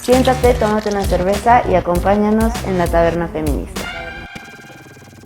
Siéntate, tómate una cerveza y acompáñanos en la Taberna Feminista.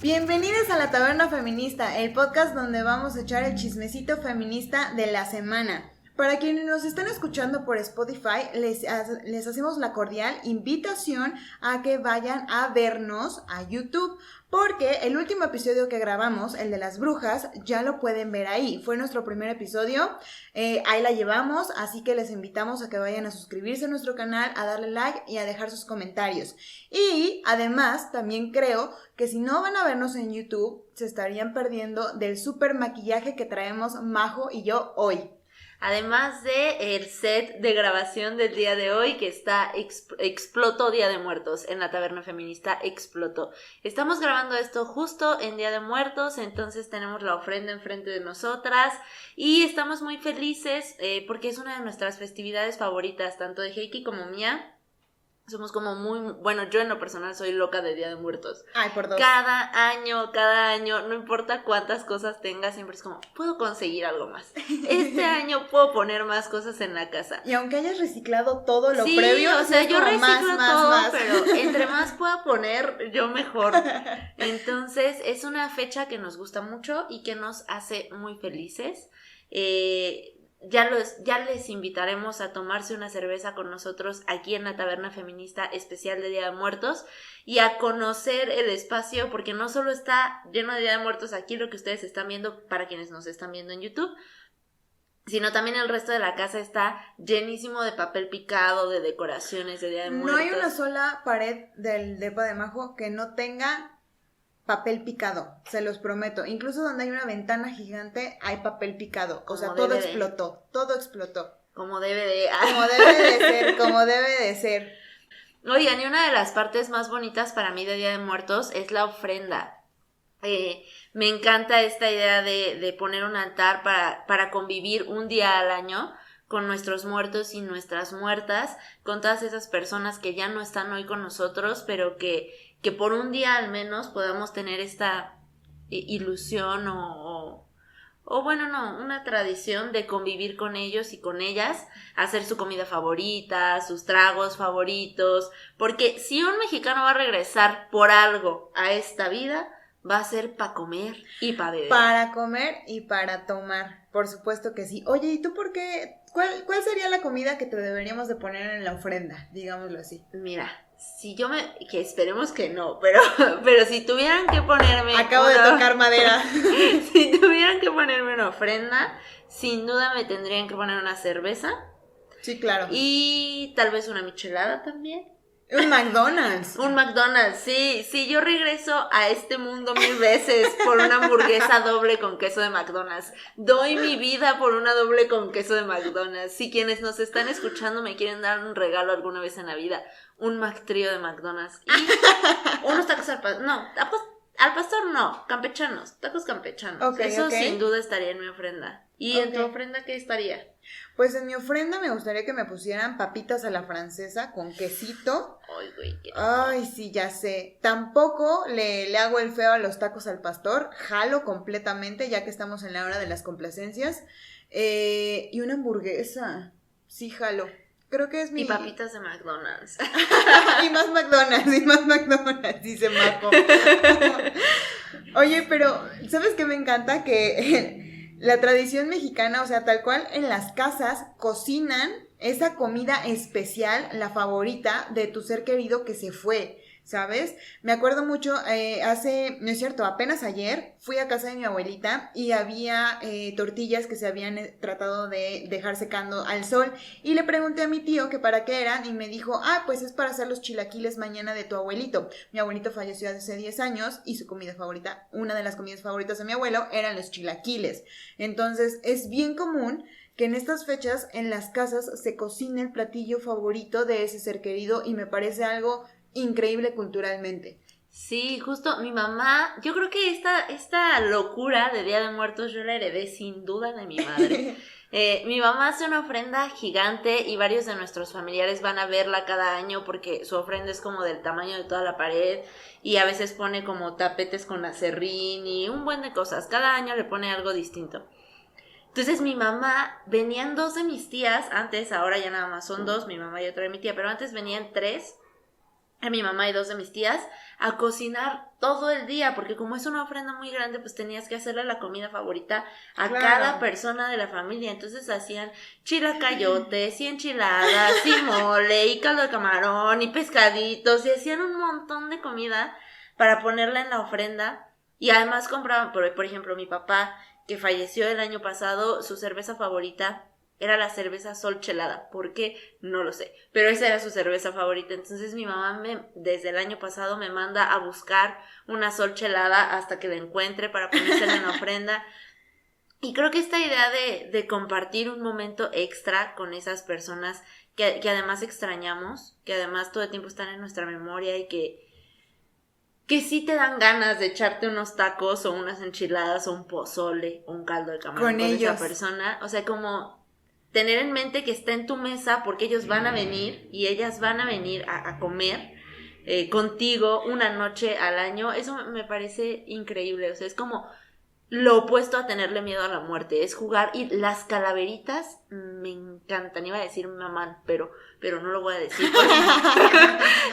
Bienvenidos a la Taberna Feminista, el podcast donde vamos a echar el chismecito feminista de la semana. Para quienes nos están escuchando por Spotify, les hacemos la cordial invitación a que vayan a vernos a YouTube, porque el último episodio que grabamos, el de las brujas, ya lo pueden ver ahí. Fue nuestro primer episodio, ahí la llevamos, así que les invitamos a que vayan a suscribirse a nuestro canal, a darle like y a dejar sus comentarios. Y además, también creo que si no van a vernos en YouTube, se estarían perdiendo del super maquillaje que traemos Majo y yo hoy. Además de el set de grabación del día de hoy que está explotó Día de Muertos en la Taberna Feminista, explotó. Estamos grabando esto justo en Día de Muertos, entonces tenemos la ofrenda enfrente de nosotras y estamos muy felices porque es una de nuestras festividades favoritas, tanto de Heiki como mía. Somos como bueno, yo en lo personal soy loca de Día de Muertos. Ay, por dos. Cada año, no importa cuántas cosas tenga, siempre es como, puedo conseguir algo más. Este año puedo poner más cosas en la casa. Y aunque hayas reciclado todo lo sí, previo, o sea, yo reciclo todo, pero más. entre más pueda poner, yo mejor. Entonces, es una fecha que nos gusta mucho y que nos hace muy felices. Ya les invitaremos a tomarse una cerveza con nosotros aquí en la Taberna Feminista especial de Día de Muertos y a conocer el espacio, porque no solo está lleno de Día de Muertos aquí, lo que ustedes están viendo para quienes nos están viendo en YouTube, sino también el resto de la casa está llenísimo de papel picado, de decoraciones de Día de Muertos. No hay una sola pared del depa de Majo que no tenga papel picado, se los prometo. Incluso donde hay una ventana gigante hay papel picado. O sea, todo explotó. Como debe de. Como debe de ser. Oigan, y una de las partes más bonitas para mí de Día de Muertos es la ofrenda. Me encanta esta idea de poner un altar para convivir un día al año con nuestros muertos y nuestras muertas, con todas esas personas que ya no están hoy con nosotros, pero que por un día al menos podamos tener esta ilusión una tradición de convivir con ellos y con ellas, hacer su comida favorita, sus tragos favoritos, porque si un mexicano va a regresar por algo a esta vida, va a ser para comer y para beber. Para comer y para tomar, por supuesto que sí. Oye, ¿y tú por qué? ¿Cuál sería la comida que te deberíamos de poner en la ofrenda? Digámoslo así. Mira, que esperemos que no, pero si tuvieran que ponerme... Acabo de tocar madera. Si tuvieran que ponerme una ofrenda, sin duda me tendrían que poner una cerveza. Sí, claro. Y tal vez una michelada también. Un McDonald's. Un McDonald's, sí, yo regreso a este mundo 1000 veces por una hamburguesa doble con queso de McDonald's. Doy mi vida por una doble con queso de McDonald's. Si quienes nos están escuchando me quieren dar un regalo alguna vez en la vida, un McTrío de McDonald's y unos tacos al pastor. No, al pastor no, campechanos, tacos campechanos. Okay, Eso sin duda estaría en mi ofrenda. ¿Y en tu ofrenda qué estaría? Pues en mi ofrenda me gustaría que me pusieran papitas a la francesa con quesito. Ay, güey, qué... Ay, sí, ya sé. Tampoco le hago el feo a los tacos al pastor. Jalo completamente, ya que estamos en la hora de las complacencias. Y una hamburguesa. Sí, jalo. Creo que es mi... Y papitas de McDonald's. y más McDonald's, dice Marco. Oye, pero ¿sabes qué me encanta? Que... la tradición mexicana, o sea, tal cual en las casas cocinan esa comida especial, la favorita de tu ser querido que se fue, ¿sabes? Me acuerdo mucho, no es cierto, apenas ayer fui a casa de mi abuelita y había tortillas que se habían tratado de dejar secando al sol y le pregunté a mi tío que para qué eran y me dijo, pues es para hacer los chilaquiles mañana de tu abuelito. Mi abuelito falleció hace 10 años y su comida favorita, una de las comidas favoritas de mi abuelo eran los chilaquiles. Entonces es bien común que en estas fechas en las casas se cocine el platillo favorito de ese ser querido y me parece algo increíble culturalmente. Sí, justo mi mamá, yo creo que esta locura de Día de Muertos yo la heredé sin duda de mi madre. Mi mamá hace una ofrenda gigante y varios de nuestros familiares van a verla cada año porque su ofrenda es como del tamaño de toda la pared y a veces pone como tapetes con acerrín y un buen de cosas. Cada año le pone algo distinto. Entonces mi mamá, venían 2 de mis tías, antes, ahora ya nada más son 2, mi mamá y otra de mi tía, pero antes venían 3, a mi mamá y 2 de mis tías, a cocinar todo el día, porque como es una ofrenda muy grande, pues tenías que hacerle la comida favorita a cada persona de la familia. Entonces hacían chilacayotes y enchiladas y mole y caldo de camarón y pescaditos, y hacían un montón de comida para ponerla en la ofrenda. Y además compraban, por ejemplo, mi papá, que falleció el año pasado, su cerveza favorita era la cerveza Sol Chelada. ¿Por qué? No lo sé. Pero esa era su cerveza favorita. Entonces mi mamá desde el año pasado me manda a buscar una Sol Chelada hasta que la encuentre para ponérsela en la ofrenda. Y creo que esta idea de compartir un momento extra con esas personas que además extrañamos, que además todo el tiempo están en nuestra memoria y que sí te dan ganas de echarte unos tacos o unas enchiladas o un pozole o un caldo de camarón con esa persona. O sea, como tener en mente que está en tu mesa porque ellos van a venir y ellas van a venir a comer contigo una noche al año. Eso me parece increíble. O sea, es como lo opuesto a tenerle miedo a la muerte, es jugar. Y las calaveritas me encantan. Iba a decir mamá, pero no lo voy a decir.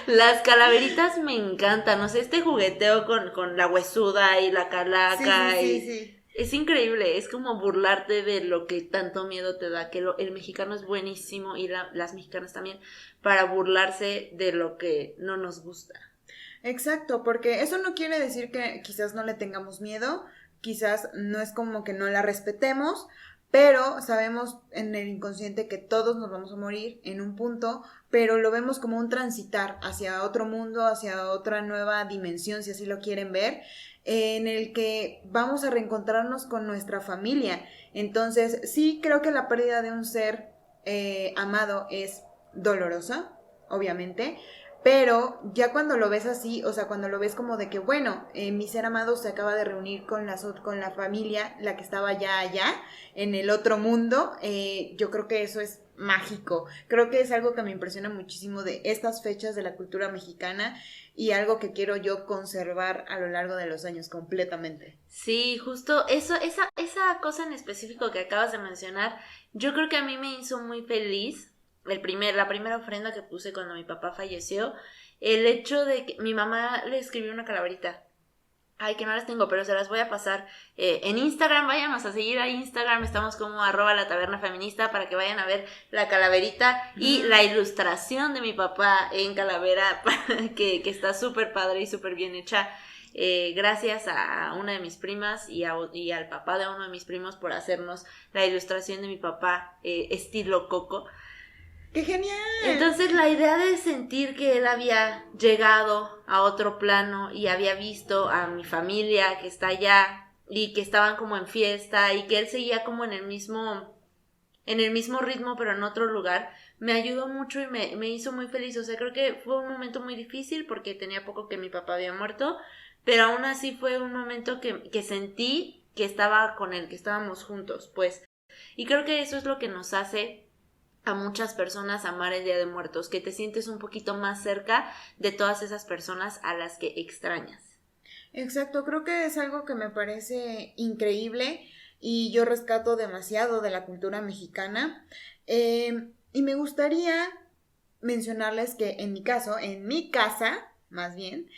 Las calaveritas me encantan. O sea, este jugueteo con la huesuda y la calaca. Sí. Es increíble, es como burlarte de lo que tanto miedo te da, que el mexicano es buenísimo y las mexicanas también para burlarse de lo que no nos gusta. Exacto, porque eso no quiere decir que quizás no le tengamos miedo, quizás no es como que no la respetemos, pero sabemos en el inconsciente que todos nos vamos a morir en un punto, pero lo vemos como un transitar hacia otro mundo, hacia otra nueva dimensión, si así lo quieren ver, en el que vamos a reencontrarnos con nuestra familia. Entonces, sí creo que la pérdida de un ser amado es dolorosa, obviamente, pero ya cuando lo ves así, o sea, cuando lo ves como de que, bueno, mi ser amado se acaba de reunir con la familia, la que estaba ya allá, en el otro mundo, yo creo que eso es mágico. Creo que es algo que me impresiona muchísimo de estas fechas de la cultura mexicana y algo que quiero yo conservar a lo largo de los años completamente. Sí, justo eso, esa cosa en específico que acabas de mencionar, yo creo que a mí me hizo muy feliz. La primera ofrenda que puse cuando mi papá falleció, el hecho de que mi mamá le escribió una calaverita. Ay, que no las tengo, pero se las voy a pasar en Instagram. Váyanos a seguir a Instagram, estamos como @latavernafeminista para que vayan a ver la calaverita y la ilustración de mi papá en calavera que está súper padre y súper bien hecha. Gracias a una de mis primas y al papá de uno de mis primos por hacernos la ilustración de mi papá estilo Coco. ¡Qué genial! Entonces la idea de sentir que él había llegado a otro plano y había visto a mi familia que está allá y que estaban como en fiesta y que él seguía como en el mismo ritmo pero en otro lugar, me ayudó mucho y me hizo muy feliz. O sea, creo que fue un momento muy difícil porque tenía poco que mi papá había muerto, pero aún así fue un momento que sentí que estaba con él, que estábamos juntos, pues. Y creo que eso es lo que nos hace a muchas personas amar el Día de Muertos, que te sientes un poquito más cerca de todas esas personas a las que extrañas. Exacto, creo que es algo que me parece increíble y yo rescato demasiado de la cultura mexicana. Y me gustaría mencionarles que en mi casa, más bien,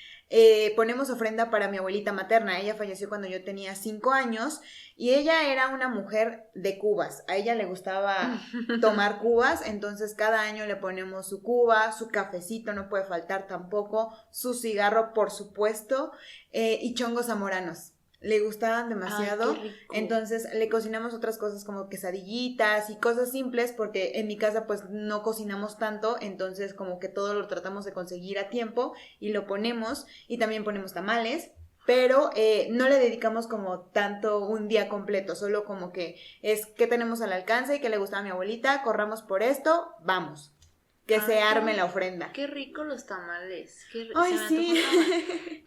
ponemos ofrenda para mi abuelita materna. Ella falleció cuando yo tenía 5 años y ella era una mujer de cubas. A ella le gustaba tomar cubas, entonces cada año le ponemos su cuba, su cafecito no puede faltar tampoco, su cigarro por supuesto, y chongos zamoranos. Le gustaban demasiado. Ay, qué rico. Entonces le cocinamos otras cosas como quesadillitas y cosas simples porque en mi casa pues no cocinamos tanto, entonces como que todo lo tratamos de conseguir a tiempo y lo ponemos, y también ponemos tamales, pero no le dedicamos como tanto un día completo, solo como que es que tenemos al alcance y que le gustaba a mi abuelita, corramos por esto, vamos. Que se arme la ofrenda. Qué rico los tamales. Ay, sí.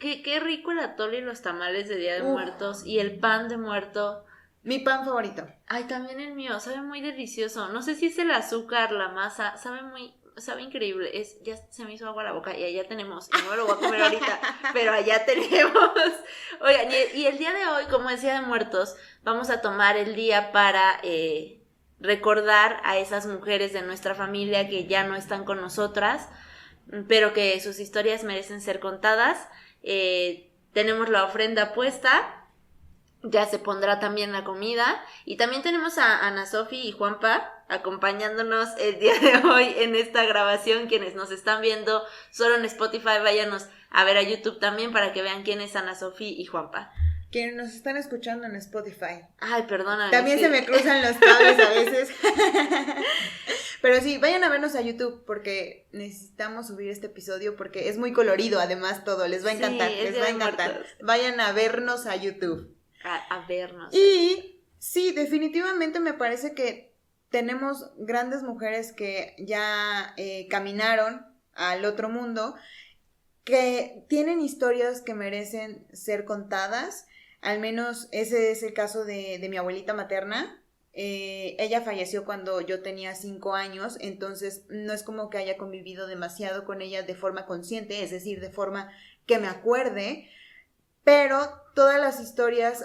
Qué rico el atole y los tamales de Día de Muertos y el pan de muerto. Mi pan favorito. Ay, también el mío, sabe muy delicioso. No sé si es el azúcar, la masa, sabe muy sabe increíble, ya se me hizo agua la boca y allá tenemos, y no me lo voy a comer ahorita, pero allá tenemos. Oigan, y el día de hoy, como es Día de Muertos, vamos a tomar el día para recordar a esas mujeres de nuestra familia que ya no están con nosotras, pero que sus historias merecen ser contadas. Tenemos la ofrenda puesta, ya se pondrá también la comida, y también tenemos a Ana Sofi y Juanpa acompañándonos el día de hoy en esta grabación. Quienes nos están viendo solo en Spotify, váyanos a ver a YouTube también para que vean quién es Ana Sofi y Juanpa. Quienes nos están escuchando en Spotify. Ay, perdóname. También sí. se me cruzan los cables a veces. Pero sí, vayan a vernos a YouTube porque necesitamos subir este episodio porque es muy colorido, además todo, les va a encantar, Sí, les va a encantar. Vayan a vernos a YouTube. A vernos. Y sí, definitivamente me parece que tenemos grandes mujeres que ya caminaron al otro mundo, que tienen historias que merecen ser contadas. Al menos ese es el caso de mi abuelita materna. Ella falleció cuando yo tenía 5 años, entonces no es como que haya convivido demasiado con ella de forma consciente, es decir, de forma que me acuerde, pero todas las historias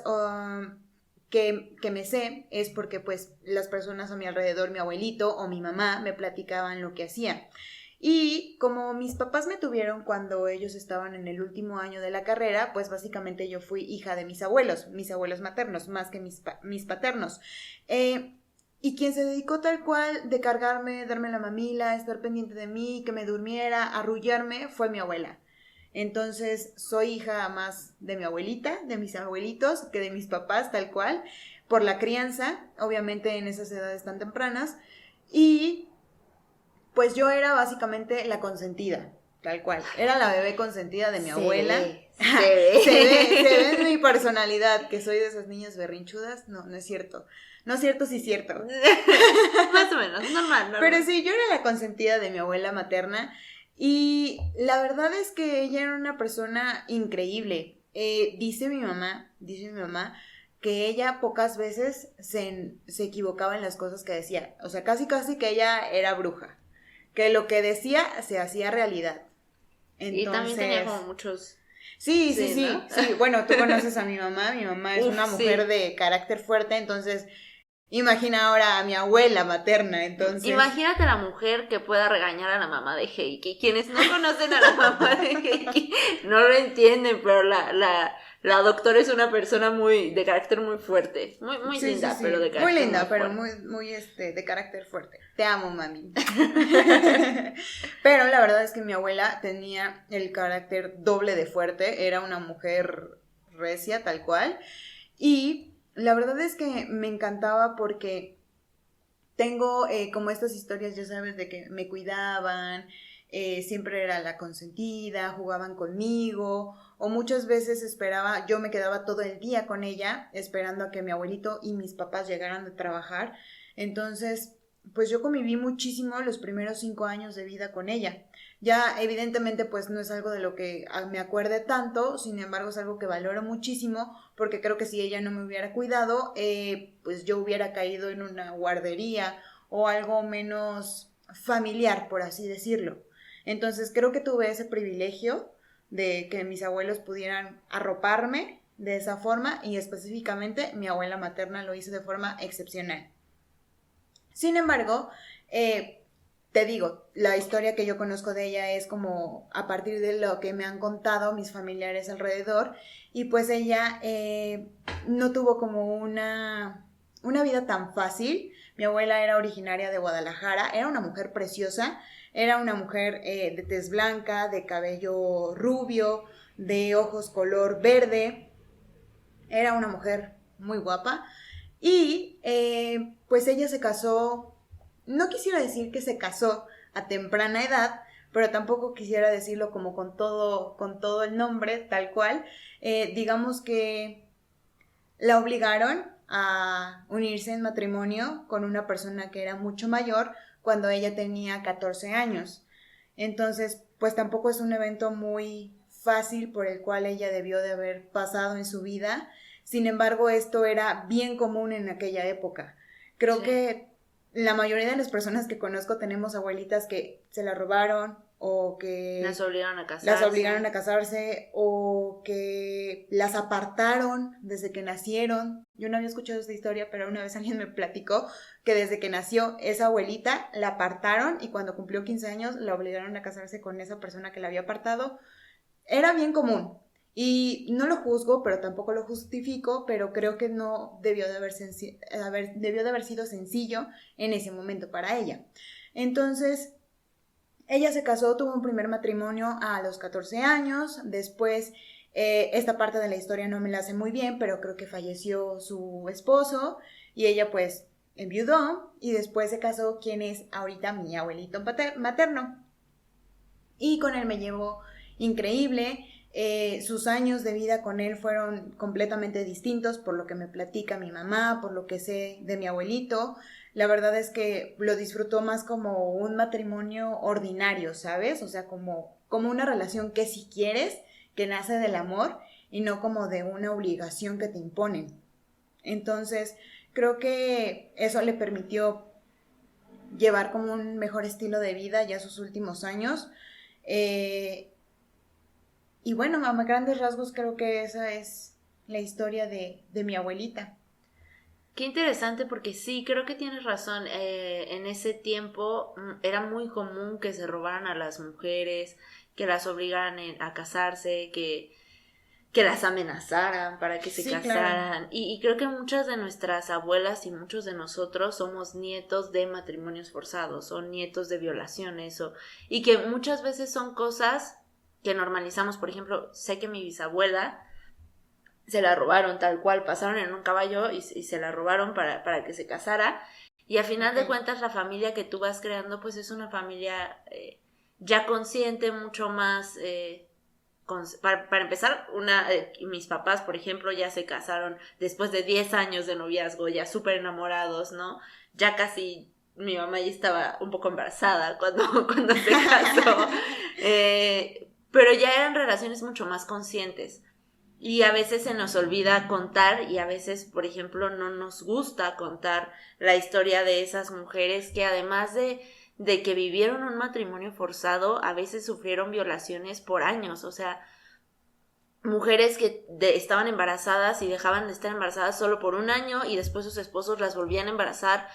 que me sé es porque pues las personas a mi alrededor, mi abuelito o mi mamá, me platicaban lo que hacía. Y como mis papás me tuvieron cuando ellos estaban en el último año de la carrera, pues básicamente yo fui hija de mis abuelos maternos, más que mis paternos. Y quien se dedicó tal cual de cargarme, darme la mamila, estar pendiente de mí, que me durmiera, arrullarme, fue mi abuela. Entonces soy hija más de mi abuelita, de mis abuelitos, que de mis papás tal cual, por la crianza, obviamente en esas edades tan tempranas. Y pues yo era básicamente la consentida, tal cual. Era la bebé consentida de mi abuela. Se ve en mi personalidad que soy de esas niñas berrinchudas. No es cierto. No es cierto, sí es cierto. Más o menos, normal. Pero sí, yo era la consentida de mi abuela materna. Y la verdad es que ella era una persona increíble. Dice mi mamá que ella pocas veces se equivocaba en las cosas que decía. O sea, casi que ella era bruja. Que lo que decía se hacía realidad. Entonces, y también tenía como muchos... Sí. ¿no? Sí, bueno, tú conoces a mi mamá es una mujer de carácter fuerte, entonces imagina ahora a mi abuela materna, entonces... Imagínate la mujer que pueda regañar a la mamá de Heike. Quienes no conocen a la mamá de Heike no lo entienden, pero la doctora es una persona de carácter muy fuerte. Muy sí, linda, sí. Pero de carácter muy linda, muy pero fuerte. muy de carácter fuerte. Te amo, mami. Pero la verdad es que mi abuela tenía el carácter doble de fuerte. Era una mujer recia, tal cual. Y la verdad es que me encantaba porque tengo como estas historias, ya sabes, de que me cuidaban, siempre era la consentida, jugaban conmigo, o muchas veces yo me quedaba todo el día con ella, esperando a que mi abuelito y mis papás llegaran de trabajar. Entonces, pues yo conviví muchísimo los primeros 5 años de vida con ella. Ya evidentemente pues no es algo de lo que me acuerde tanto, sin embargo es algo que valoro muchísimo porque creo que si ella no me hubiera cuidado, pues yo hubiera caído en una guardería o algo menos familiar, por así decirlo. Entonces creo que tuve ese privilegio de que mis abuelos pudieran arroparme de esa forma y específicamente mi abuela materna lo hizo de forma excepcional. Sin embargo, te digo, la historia que yo conozco de ella es como a partir de lo que me han contado mis familiares alrededor y pues ella no tuvo como una vida tan fácil. Mi abuela era originaria de Guadalajara, era una mujer preciosa, era una mujer de tez blanca, de cabello rubio, de ojos color verde, era una mujer muy guapa y pues ella se casó. No quisiera decir que se casó a temprana edad, pero tampoco quisiera decirlo como con todo el nombre, tal cual. Digamos que la obligaron a unirse en matrimonio con una persona que era mucho mayor cuando ella tenía 14 años. Entonces, pues tampoco es un evento muy fácil por el cual ella debió de haber pasado en su vida. Sin embargo, esto era bien común en aquella época. Creo que la mayoría de las personas que conozco tenemos abuelitas que se la robaron o que las obligaron a casarse. las obligaron a casarse o que las apartaron desde que nacieron. Yo no había escuchado esta historia, pero una vez alguien me platicó que desde que nació esa abuelita la apartaron y cuando cumplió 15 años la obligaron a casarse con esa persona que la había apartado. Era bien común. Y no lo juzgo, pero tampoco lo justifico, pero creo que no debió de haber sido sencillo en ese momento para ella. Entonces, ella se casó, tuvo un primer matrimonio a los 14 años, después esta parte de la historia no me la sé muy bien, pero creo que falleció su esposo y ella pues enviudó y después se casó quien es ahorita mi abuelito materno. Y con él me llevo increíble. Sus años de vida con él fueron completamente distintos por lo que me platica mi mamá, por lo que sé de mi abuelito. La verdad es que lo disfrutó más como un matrimonio ordinario, ¿sabes? O sea, como una relación que si quieres, que nace del amor y no como de una obligación que te imponen. Entonces, creo que eso le permitió llevar como un mejor estilo de vida ya sus últimos años. Y bueno, a grandes rasgos creo que esa es la historia de mi abuelita. Qué interesante porque sí, creo que tienes razón. En ese tiempo era muy común que se robaran a las mujeres, que las obligaran a casarse, que las amenazaran para que se casaran. Claro. Y creo que muchas de nuestras abuelas y muchos de nosotros somos nietos de matrimonios forzados o nietos de violaciones y que muchas veces son cosas que normalizamos. Por ejemplo, sé que mi bisabuela se la robaron tal cual, pasaron en un caballo y se la robaron para que se casara, y a final de cuentas la familia que tú vas creando pues es una familia ya consciente, mucho más para empezar, mis papás, por ejemplo, ya se casaron después de 10 años de noviazgo, ya súper enamorados, ¿no? Ya casi mi mamá ya estaba un poco embarazada cuando se casó, pero ya eran relaciones mucho más conscientes. Y a veces se nos olvida contar y a veces, por ejemplo, no nos gusta contar la historia de esas mujeres que además de que vivieron un matrimonio forzado, a veces sufrieron violaciones por años. O sea, mujeres que estaban embarazadas y dejaban de estar embarazadas solo por un año y después sus esposos las volvían a embarazar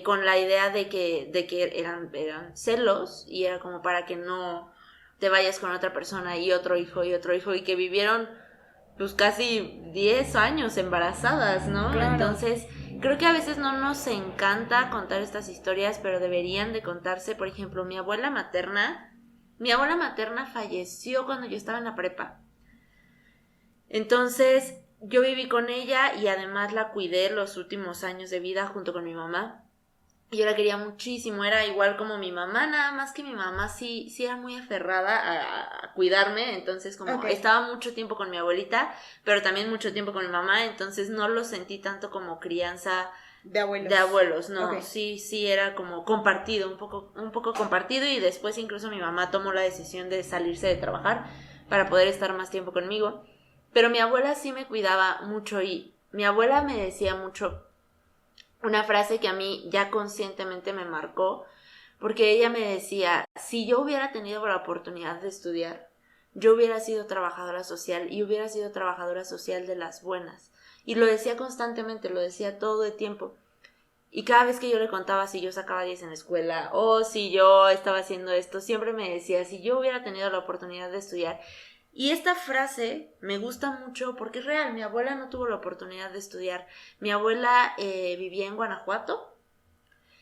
con la idea de que eran celos y era como para que no te vayas con otra persona y otro hijo y que vivieron pues casi 10 años embarazadas, ¿no? Claro. Entonces, creo que a veces no nos encanta contar estas historias, pero deberían de contarse. Por ejemplo, mi abuela materna falleció cuando yo estaba en la prepa. Entonces, yo viví con ella y además la cuidé los últimos años de vida junto con mi mamá. Y yo la quería muchísimo, era igual como mi mamá, nada más que mi mamá sí era muy aferrada a cuidarme, entonces como estaba mucho tiempo con mi abuelita, pero también mucho tiempo con mi mamá, entonces no lo sentí tanto como crianza de abuelos, no, sí era como compartido, un poco compartido, y después incluso mi mamá tomó la decisión de salirse de trabajar para poder estar más tiempo conmigo, pero mi abuela sí me cuidaba mucho y mi abuela me decía mucho una frase que a mí ya conscientemente me marcó, porque ella me decía, si yo hubiera tenido la oportunidad de estudiar, yo hubiera sido trabajadora social y hubiera sido trabajadora social de las buenas. Y lo decía constantemente, lo decía todo el tiempo. Y cada vez que yo le contaba si yo sacaba 10 en la escuela o si yo estaba haciendo esto, siempre me decía, si yo hubiera tenido la oportunidad de estudiar. Y esta frase me gusta mucho porque es real. Mi abuela no tuvo la oportunidad de estudiar. Mi abuela vivía en Guanajuato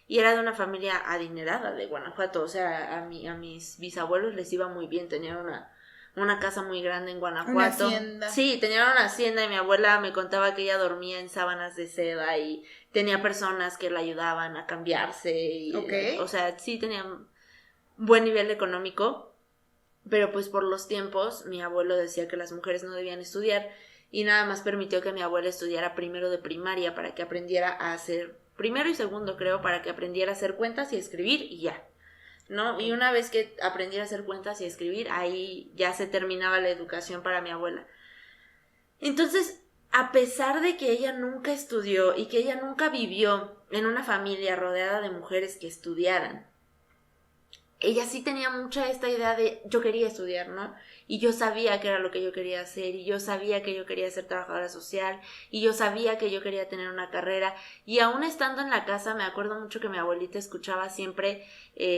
y era de una familia adinerada de Guanajuato. O sea, a mis bisabuelos les iba muy bien. Tenían una casa muy grande en Guanajuato. Una hacienda. Sí, tenían una hacienda y mi abuela me contaba que ella dormía en sábanas de seda y tenía personas que la ayudaban a cambiarse. Y, o sea, sí tenían buen nivel económico. Pero pues por los tiempos mi abuelo decía que las mujeres no debían estudiar y nada más permitió que mi abuela estudiara primero de primaria para que aprendiera a hacer, primero y segundo creo, para que aprendiera a hacer cuentas y escribir y ya, ¿no? Y una vez que aprendiera a hacer cuentas y escribir, ahí ya se terminaba la educación para mi abuela. Entonces, a pesar de que ella nunca estudió y que ella nunca vivió en una familia rodeada de mujeres que estudiaran. Ella sí tenía mucha esta idea de yo quería estudiar, ¿no? Y yo sabía que era lo que yo quería hacer, y yo sabía que yo quería ser trabajadora social, y yo sabía que yo quería tener una carrera, y aún estando en la casa me acuerdo mucho que mi abuelita escuchaba siempre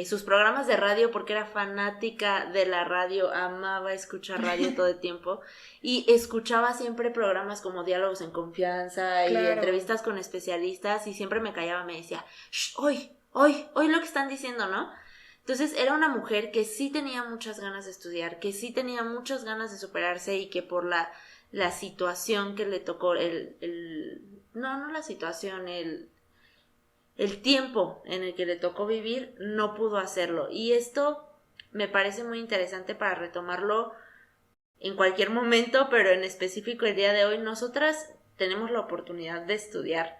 sus programas de radio porque era fanática de la radio, amaba escuchar radio todo el tiempo, y escuchaba siempre programas como Diálogos en Confianza y Claro. entrevistas con especialistas, y siempre me callaba, me decía, "Shh, hoy lo que están diciendo, ¿no?". Entonces era una mujer que sí tenía muchas ganas de estudiar, que sí tenía muchas ganas de superarse y que por la situación que le tocó, no la situación, el tiempo en el que le tocó vivir, no pudo hacerlo. Y esto me parece muy interesante para retomarlo en cualquier momento, pero en específico el día de hoy. Nosotras tenemos la oportunidad de estudiar.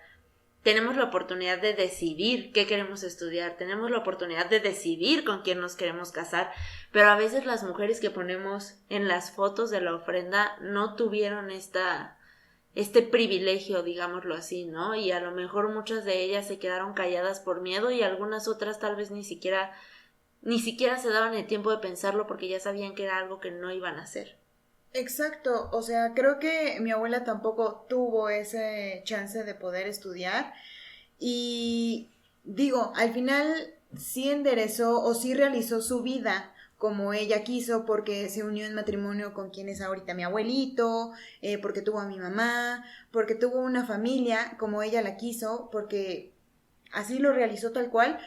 Tenemos la oportunidad de decidir qué queremos estudiar, tenemos la oportunidad de decidir con quién nos queremos casar, pero a veces las mujeres que ponemos en las fotos de la ofrenda no tuvieron este privilegio, digámoslo así, ¿no? Y a lo mejor muchas de ellas se quedaron calladas por miedo y algunas otras tal vez ni siquiera se daban el tiempo de pensarlo porque ya sabían que era algo que no iban a hacer. Exacto, o sea, creo que mi abuela tampoco tuvo ese chance de poder estudiar y digo, al final sí enderezó o sí realizó su vida como ella quiso porque se unió en matrimonio con quien es ahorita mi abuelito, porque tuvo a mi mamá, porque tuvo una familia como ella la quiso, porque así lo realizó tal cual,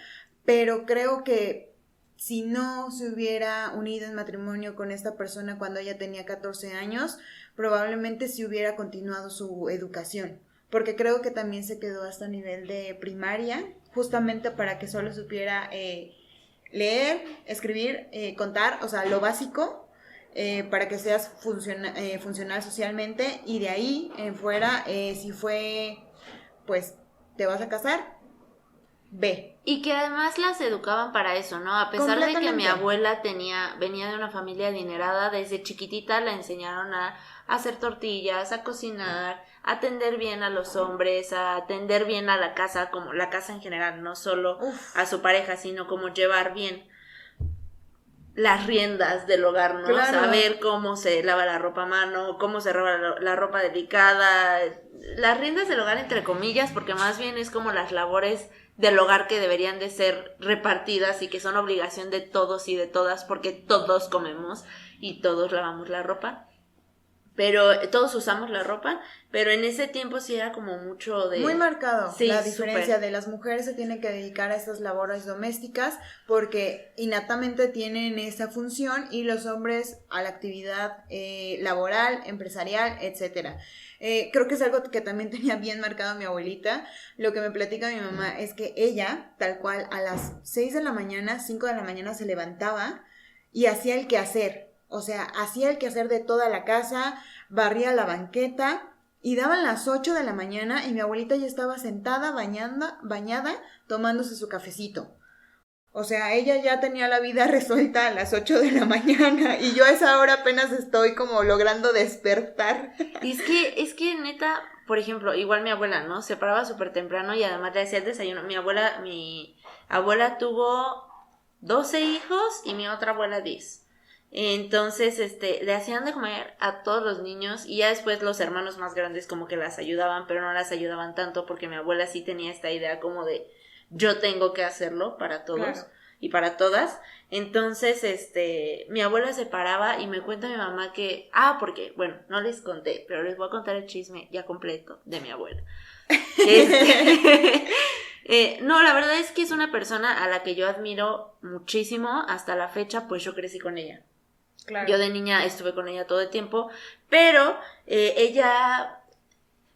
pero creo que si no se hubiera unido en matrimonio con esta persona cuando ella tenía 14 años, probablemente sí hubiera continuado su educación, porque creo que también se quedó hasta nivel de primaria, justamente para que solo supiera leer, escribir, contar, o sea, lo básico, para que seas funcional socialmente, y de ahí en fuera, si fue, pues, te vas a casar, ve. Y que además las educaban para eso, ¿no? A pesar de que mi Completamente. abuela venía de una familia adinerada, desde chiquitita la enseñaron a hacer tortillas, a cocinar, a atender bien a los hombres, a atender bien a la casa, como la casa en general, no solo Uf. a su pareja, sino como llevar bien las riendas del hogar, ¿no? Claro. Saber cómo se lava la ropa a mano, cómo se lava la ropa delicada, las riendas del hogar entre comillas, porque más bien es como las labores del hogar que deberían de ser repartidas y que son obligación de todos y de todas, porque todos comemos y todos lavamos la ropa, pero todos usamos la ropa, pero en ese tiempo sí era como mucho de... Muy marcado Sí, la diferencia súper. de las mujeres se tienen que dedicar a estas labores domésticas porque innatamente tienen esa función y los hombres a la actividad laboral, empresarial, etcétera. Creo que es algo que también tenía bien marcado mi abuelita. Lo que me platica mi mamá es que ella, tal cual, a las 6 de la mañana, 5 de la mañana se levantaba y hacía el quehacer. O sea, hacía el quehacer de toda la casa, barría la banqueta y daban las 8 de la mañana y mi abuelita ya estaba sentada, bañada, tomándose su cafecito. O sea, ella ya tenía la vida resuelta a las 8 de la mañana y yo a esa hora apenas estoy como logrando despertar. Y es que neta, por ejemplo, igual mi abuela, ¿no? Se paraba súper temprano y además le hacía el desayuno. Mi abuela tuvo 12 hijos y mi otra abuela 10. Entonces, le hacían de comer a todos los niños y ya después los hermanos más grandes como que las ayudaban, pero no las ayudaban tanto porque mi abuela sí tenía esta idea como de yo tengo que hacerlo para todos. Claro. Y para todas. Entonces, mi abuela se paraba y me cuenta mi mamá que, porque, bueno, no les conté, pero les voy a contar el chisme ya completo de mi abuela. No, la verdad es que es una persona a la que yo admiro muchísimo hasta la fecha, pues yo crecí con ella. Claro. Yo de niña estuve con ella todo el tiempo, pero ella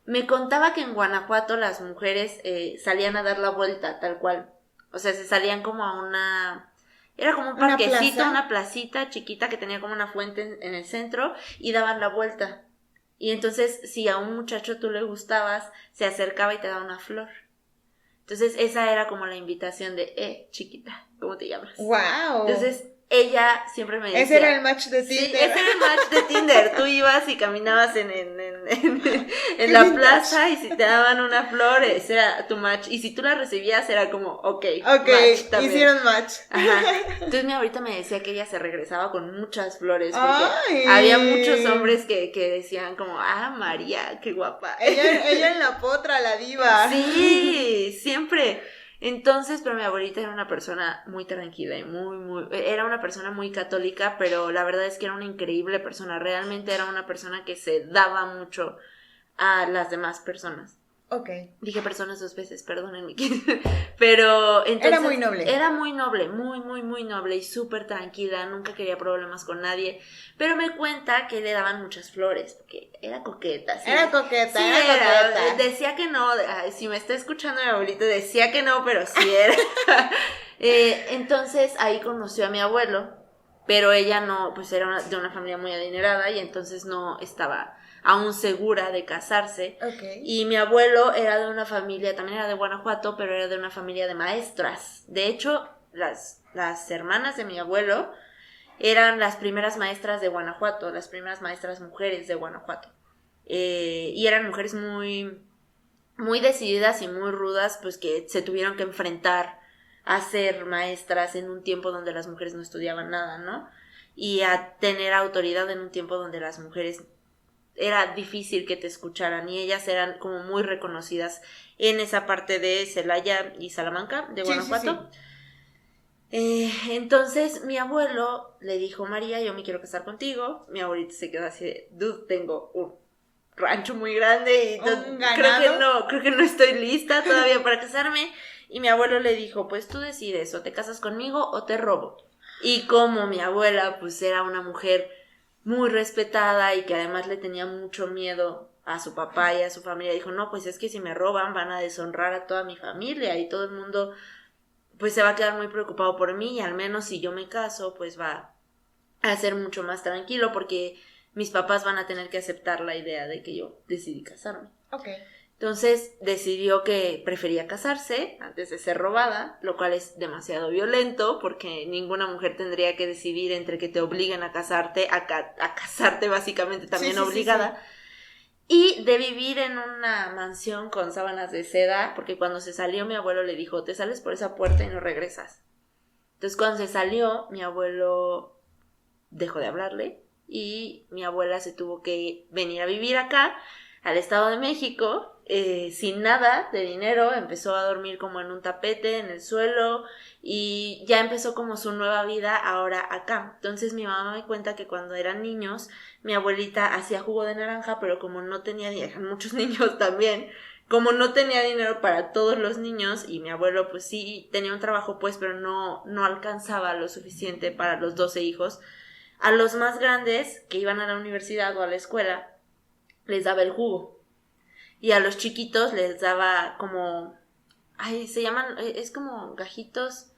me contaba que en Guanajuato las mujeres salían a dar la vuelta, tal cual. O sea, se salían como a era como un parquecito, una placita chiquita que tenía como una fuente en el centro y daban la vuelta. Y entonces, si a un muchacho tú le gustabas, se acercaba y te daba una flor. Entonces, esa era como la invitación de, chiquita, ¿cómo te llamas? ¡Wow! Entonces, ella siempre me decía... Ese era el match de Tinder. Sí, ese era el match de Tinder. Tú ibas y caminabas en en la plaza y si te daban una flor, ese era tu match. Y si tú la recibías, era como, ok, match también. Hicieron match. Ajá. Entonces mi abuelita me decía que ella se regresaba con muchas flores porque Ay. había muchos hombres que decían como, María, qué guapa. Ella en la potra, la diva. Sí, siempre. Entonces, pero mi abuelita era una persona muy tranquila y era una persona muy católica, pero la verdad es que era una increíble persona, realmente era una persona que se daba mucho a las demás personas. Ok. Dije personas 2 veces, perdónenme. Pero entonces Era muy noble. Era muy noble, muy noble y súper tranquila, nunca quería problemas con nadie. Pero me cuenta que le daban muchas flores, porque era coqueta. ¿Sí? Era coqueta, Sí, coqueta. Decía que no, si me está escuchando mi abuelita, decía que no, pero sí era. Entonces ahí conoció a mi abuelo, pero ella no, pues era de una familia muy adinerada y entonces no estaba aún segura de casarse. Okay. Y mi abuelo era de una familia, también era de Guanajuato, pero era de una familia de maestras. De hecho, las hermanas de mi abuelo eran las primeras maestras de Guanajuato, las primeras maestras mujeres de Guanajuato. Y eran mujeres muy, muy decididas y muy rudas, pues que se tuvieron que enfrentar a ser maestras en un tiempo donde las mujeres no estudiaban nada, ¿no? Y a tener autoridad en un tiempo donde las mujeres era difícil que te escucharan y ellas eran como muy reconocidas en esa parte de Celaya y Salamanca de Guanajuato. Sí. Entonces mi abuelo le dijo, María, yo me quiero casar contigo. Mi abuelita se quedó así de, dude, tengo un rancho muy grande y creo que no estoy lista todavía para casarme. Y mi abuelo le dijo, pues tú decides, o te casas conmigo o te robo. Y como mi abuela pues era una mujer muy respetada y que además le tenía mucho miedo a su papá y a su familia, dijo, no, pues es que si me roban van a deshonrar a toda mi familia y todo el mundo pues se va a quedar muy preocupado por mí y al menos si yo me caso pues va a ser mucho más tranquilo porque mis papás van a tener que aceptar la idea de que yo decidí casarme. Okay. Entonces decidió que prefería casarse antes de ser robada, lo cual es demasiado violento porque ninguna mujer tendría que decidir entre que te obliguen a casarte, a casarte básicamente también obligada, sí. Y de vivir en una mansión con sábanas de seda, porque cuando se salió mi abuelo le dijo, te sales por esa puerta y no regresas. Entonces cuando se salió mi abuelo dejó de hablarle y mi abuela se tuvo que venir a vivir acá al Estado de México, sin nada de dinero, empezó a dormir como en un tapete, en el suelo, y ya empezó como su nueva vida ahora acá. Entonces mi mamá me cuenta que cuando eran niños, mi abuelita hacía jugo de naranja, pero como no tenía dinero, muchos niños también, como no tenía dinero para todos los niños, y mi abuelo pues sí tenía un trabajo pues, pero no alcanzaba lo suficiente para los 12 hijos, a los más grandes que iban a la universidad o a la escuela, les daba el jugo. Y a los chiquitos les daba como, se llaman, es como gajitos,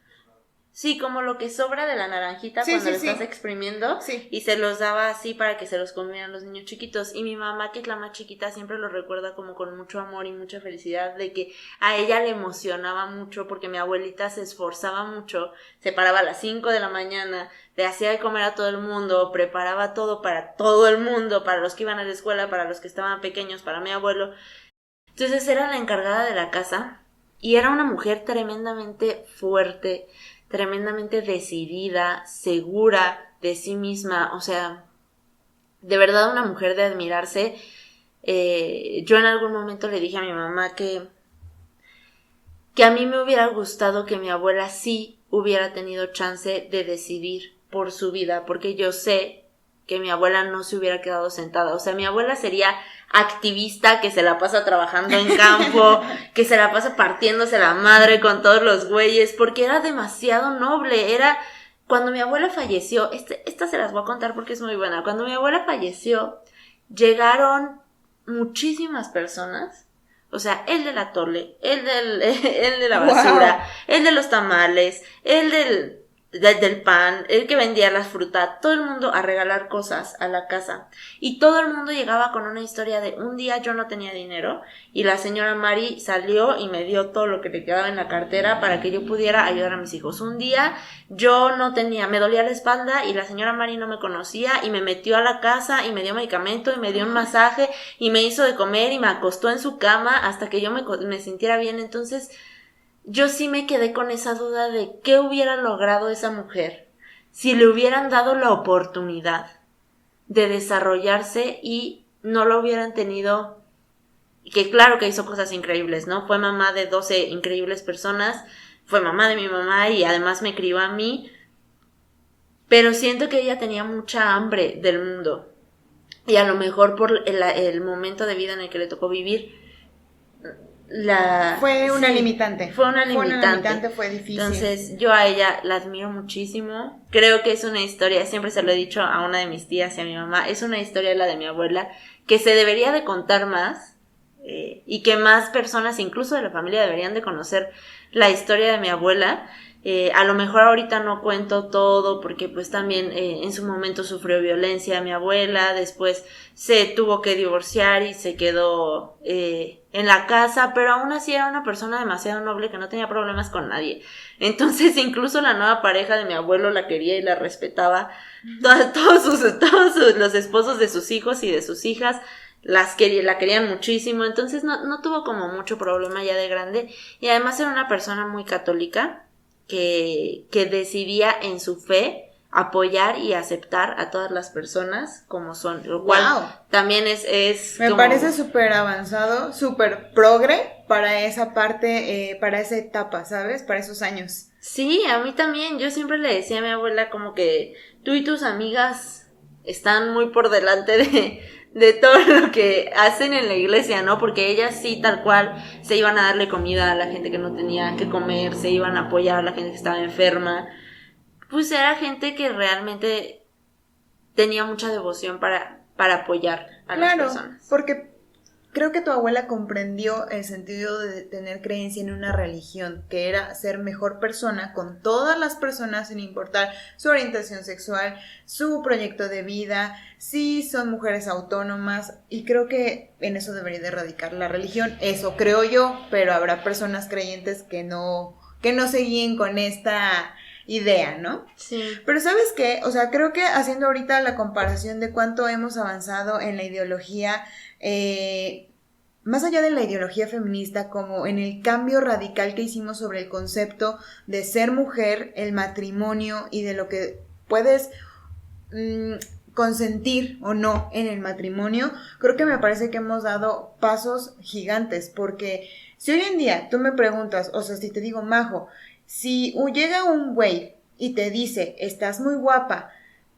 sí, como lo que sobra de la naranjita cuando le estás exprimiendo, y se los daba así para que se los comieran los niños chiquitos. Y mi mamá, que es la más chiquita, siempre lo recuerda como con mucho amor y mucha felicidad, de que a ella le emocionaba mucho porque mi abuelita se esforzaba mucho, se paraba a las 5 de la mañana, le hacía de comer a todo el mundo, preparaba todo para todo el mundo, para los que iban a la escuela, para los que estaban pequeños, para mi abuelo. Entonces era la encargada de la casa y era una mujer tremendamente fuerte, tremendamente decidida, segura de sí misma, o sea, de verdad una mujer de admirarse. Yo en algún momento le dije a mi mamá que a mí me hubiera gustado que mi abuela sí hubiera tenido chance de decidir por su vida, porque yo sé que mi abuela no se hubiera quedado sentada, o sea, mi abuela sería activista que se la pasa trabajando en campo, que se la pasa partiéndose la madre con todos los güeyes, porque era demasiado noble. Era cuando mi abuela falleció, esta se las voy a contar porque es muy buena. Cuando mi abuela falleció, llegaron muchísimas personas, o sea, el del atole, el de la basura, el de los tamales, el del del pan, el que vendía las frutas, todo el mundo a regalar cosas a la casa. Y todo el mundo llegaba con una historia de un día yo no tenía dinero y la señora Mari salió y me dio todo lo que le quedaba en la cartera para que yo pudiera ayudar a mis hijos. Un día yo no tenía, me dolía la espalda y la señora Mari no me conocía y me metió a la casa y me dio medicamento y me dio un masaje y me hizo de comer y me acostó en su cama hasta que yo me sintiera bien. Entonces, yo sí me quedé con esa duda de qué hubiera logrado esa mujer si le hubieran dado la oportunidad de desarrollarse y no lo hubieran tenido, que claro que hizo cosas increíbles, ¿no? Fue mamá de 12 increíbles personas, fue mamá de mi mamá y además me crió a mí, pero siento que ella tenía mucha hambre del mundo y a lo mejor por el momento de vida en el que le tocó vivir, fue una limitante. Fue una limitante, fue difícil. Entonces, yo a ella la admiro muchísimo. Creo que es una historia, siempre se lo he dicho a una de mis tías y a mi mamá, es una historia la de mi abuela que se debería de contar más y que más personas, incluso de la familia, deberían de conocer la historia de mi abuela. A lo mejor ahorita no cuento todo porque pues también en su momento sufrió violencia mi abuela, después se tuvo que divorciar y se quedó en la casa, pero aún así era una persona demasiado noble que no tenía problemas con nadie. Entonces incluso la nueva pareja de mi abuelo la quería y la respetaba. Todos los esposos de sus hijos y de sus hijas la querían muchísimo, entonces no tuvo como mucho problema ya de grande y además era una persona muy católica que decidía en su fe apoyar y aceptar a todas las personas como son, lo cual también es me parece súper avanzado, súper progre para esa parte, para esa etapa, ¿sabes? Para esos años. Sí, a mí también, yo siempre le decía a mi abuela como que tú y tus amigas están muy por delante de todo lo que hacen en la iglesia, ¿no? Porque ellas sí, tal cual, se iban a darle comida a la gente que no tenía que comer, se iban a apoyar a la gente que estaba enferma. Pues era gente que realmente tenía mucha devoción para apoyar a las personas. Claro, porque creo que tu abuela comprendió el sentido de tener creencia en una religión, que era ser mejor persona con todas las personas sin importar su orientación sexual, su proyecto de vida, si son mujeres autónomas, y creo que en eso debería de radicar la religión, eso creo yo, pero habrá personas creyentes que no se guíen con esta idea, ¿no? Sí. Pero ¿sabes qué? O sea, creo que haciendo ahorita la comparación de cuánto hemos avanzado en la ideología, más allá de la ideología feminista, como en el cambio radical que hicimos sobre el concepto de ser mujer, el matrimonio y de lo que puedes consentir o no en el matrimonio, creo que me parece que hemos dado pasos gigantes, porque si hoy en día tú me preguntas, o sea, si te digo, Majo, si llega un güey y te dice, estás muy guapa,